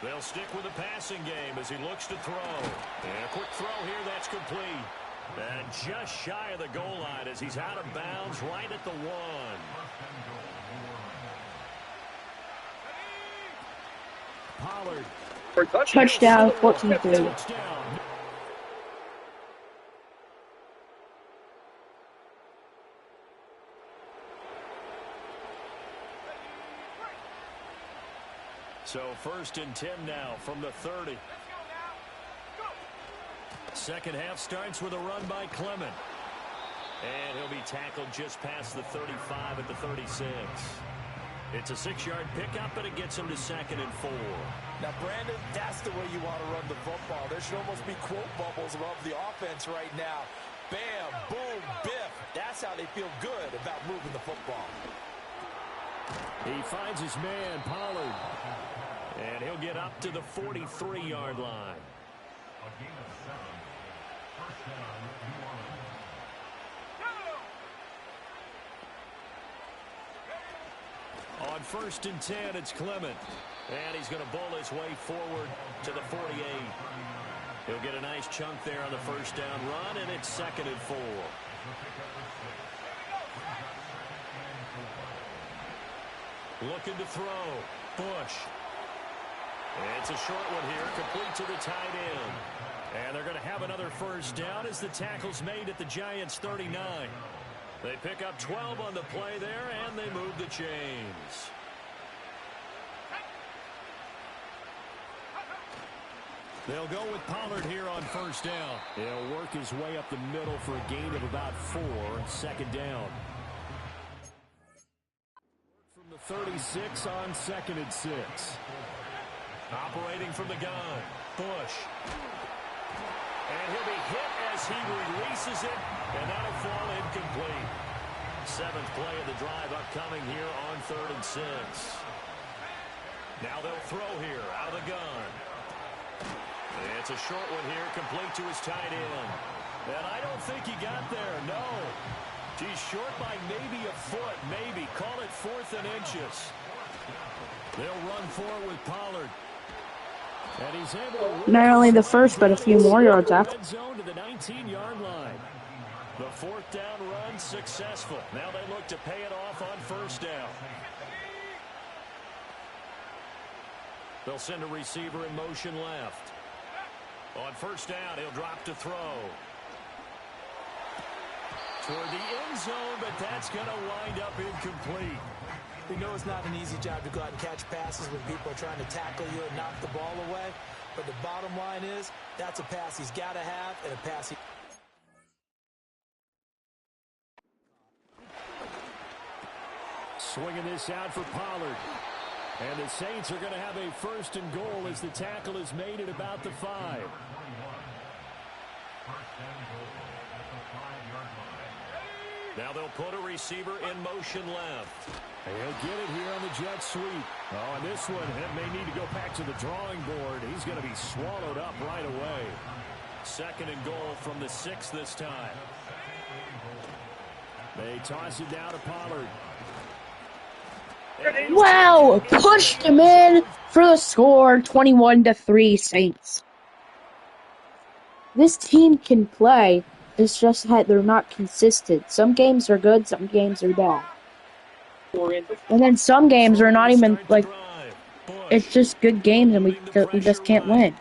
They'll stick with the passing game as he looks to throw. And a quick throw here, that's complete. And just shy of the goal line as he's out of bounds right at the 1. Pollard. Touchdown, 14-3. Touchdown. So 1st and 10 now from the 30. Second half starts with a run by Clement. And he'll be tackled just past the 35 at the 36. It's a 6-yard pickup, but it gets him to 2nd and 4. Now, Brandon, that's the way you want to run the football. There should almost be quote bubbles above the offense right now. Bam, boom, biff. That's how they feel good about moving the football. He finds his man, Pollard. And he'll get up to the 43-yard line. On 1st and 10, it's Clement. And he's going to bull his way forward to the 48. He'll get a nice chunk there on the first down run, and it's 2nd and 4. Looking to throw. Bush. It's a short one here, complete to the tight end. And they're going to have another first down as the tackle's made at the Giants' 39. They pick up 12 on the play there, and they move the chains. They'll go with Pollard here on first down. He'll work his way up the middle for a gain of about 4. 2nd down. From the 36 on 2nd and 6. Operating from the gun, Bush. And he'll be hit as he releases it, and that'll fall incomplete. 7th play of the drive upcoming here on 3rd and 6. Now they'll throw here out of the gun. It's a short one here, complete to his tight end. And I don't think he got there, no. He's short by maybe a foot, maybe. Call it 4th and inches. They'll run forward with Pollard. And he's able to Not only the first, but a few more yards after. red zone to the 19-yard line. The 4th down run successful. Now they look to pay it off on first down. They'll send a receiver in motion left. On first down, he'll drop to throw. Toward the end zone, but that's going to wind up incomplete. We know it's not an easy job to go out and catch passes when people are trying to tackle you and knock the ball away. But the bottom line is, that's a pass he's got to have and a pass he... Swinging this out for Pollard. And the Saints are going to have a 1st and goal as the tackle is made at about the 5. Now they'll put a receiver in motion left. He'll get it here on the jet sweep. Oh, and this one may need to go back to the drawing board. He's going to be swallowed up right away. 2nd and goal from the 6 this time. They toss it down to Pollard. Wow! Pushed him in for the score, 21-3 Saints. This team can play. It's just that they're not consistent. Some games are good, some games are bad. And then some games are not even, like, it's just good games and we just can't win.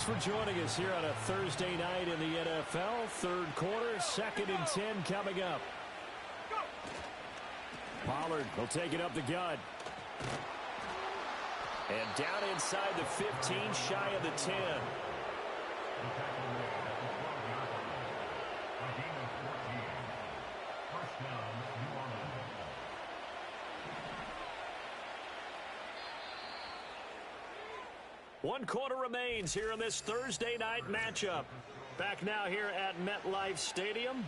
for joining us here on a Thursday night in the NFL. Third quarter, 2nd and 10 coming up. Pollard will take it up the gut. And down inside the 15, shy of the 10. One quarter remains here in this Thursday night matchup. Back now here at MetLife Stadium.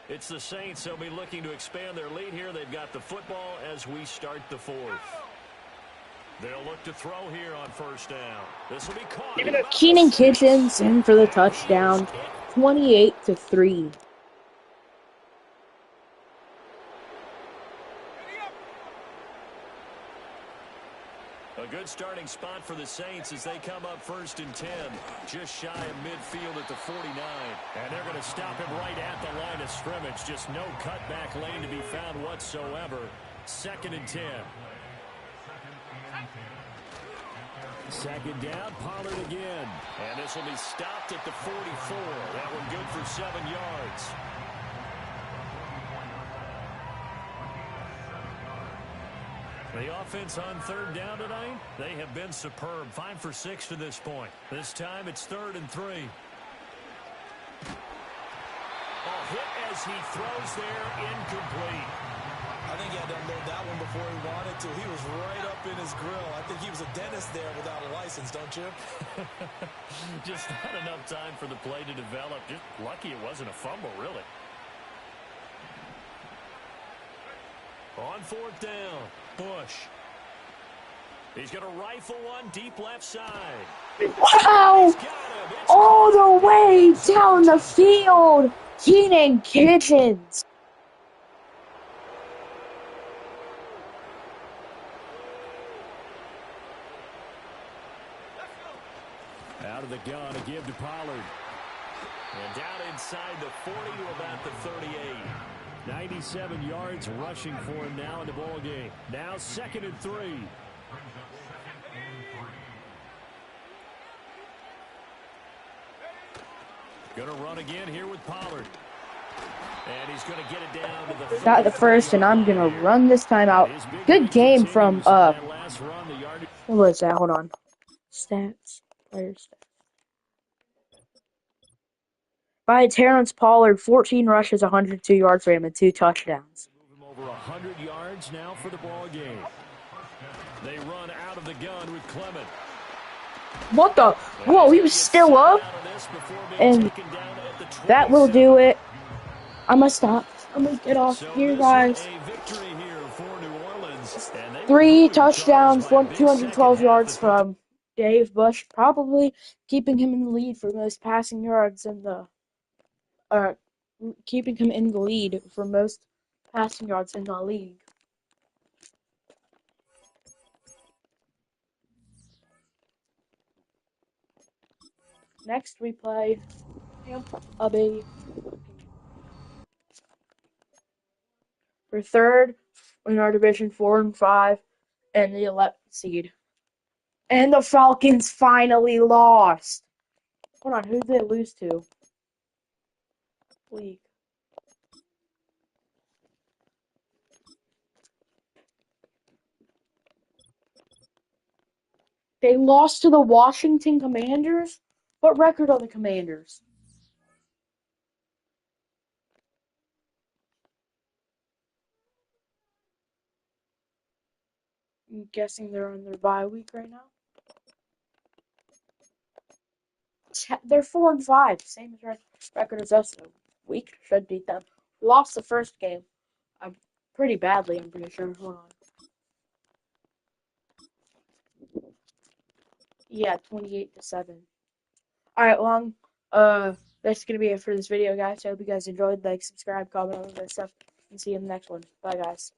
It's the Saints. They'll be looking to expand their lead here. They've got the football as we start the fourth. They'll look to throw here on first down. This will be caught. Keenan Kitchens in for the touchdown, 28-3. A good starting spot for the Saints as they come up 1st and 10. Just shy of midfield at the 49. And they're going to stop him right at the line of scrimmage. Just no cutback lane to be found whatsoever. 2nd and 10. 2nd down, Pollard again. And this will be stopped at the 44. That one good for 7 yards. The offense on 3rd down tonight, they have been superb. 5 for 6 to this point. This time it's 3rd and 3. A hit as he throws there, incomplete. I think he had to unload that one before he wanted to. He was right up in his grill. I think he was a dentist there without a license, don't you? Just not enough time for the play to develop. Just lucky it wasn't a fumble, really. On 4th down, Bush. He's going to rifle one deep left side. Wow! All the way down the field, Keenan Kitchens. Out of the gun, a give to Pollard. And down inside the 40 to about the 38. 97 yards rushing for him now in the ball game. Now 2nd and 3. Going to run again here with Pollard. And he's going to get it down to the Got the first, and I'm going to run this time out. Good game from, what was that? Hold on. Stats. Player stats. By Terrence Pollard, 14 rushes, 102 yards for him, and 2 touchdowns. Move him over 100 yards now for the ball game. They run out of the gun with Clement. What the? Whoa, he was still up? And that will do it. I'm going to stop. I'm going to get off here, guys. 3 touchdowns, 212 yards from Dave Bush, probably keeping him in the lead for most passing yards in the keeping him in the lead for most passing yards in the league. Next we play Tampa Bay for 3rd in our division, 4 and 5, and the 11th seed. And the Falcons finally lost. Hold on, who did they lose to? League. They lost to the Washington Commanders? What record are the Commanders? I'm guessing they're on their bye week right now. They're 4 and 5, same as record as us. So we should beat them. We lost the first game, pretty badly. I'm pretty sure. Hold on. Yeah, 28-7. All right, that's gonna be it for this video, guys. I hope you guys enjoyed. Like, subscribe, comment, all that stuff, and see you in the next one. Bye, guys.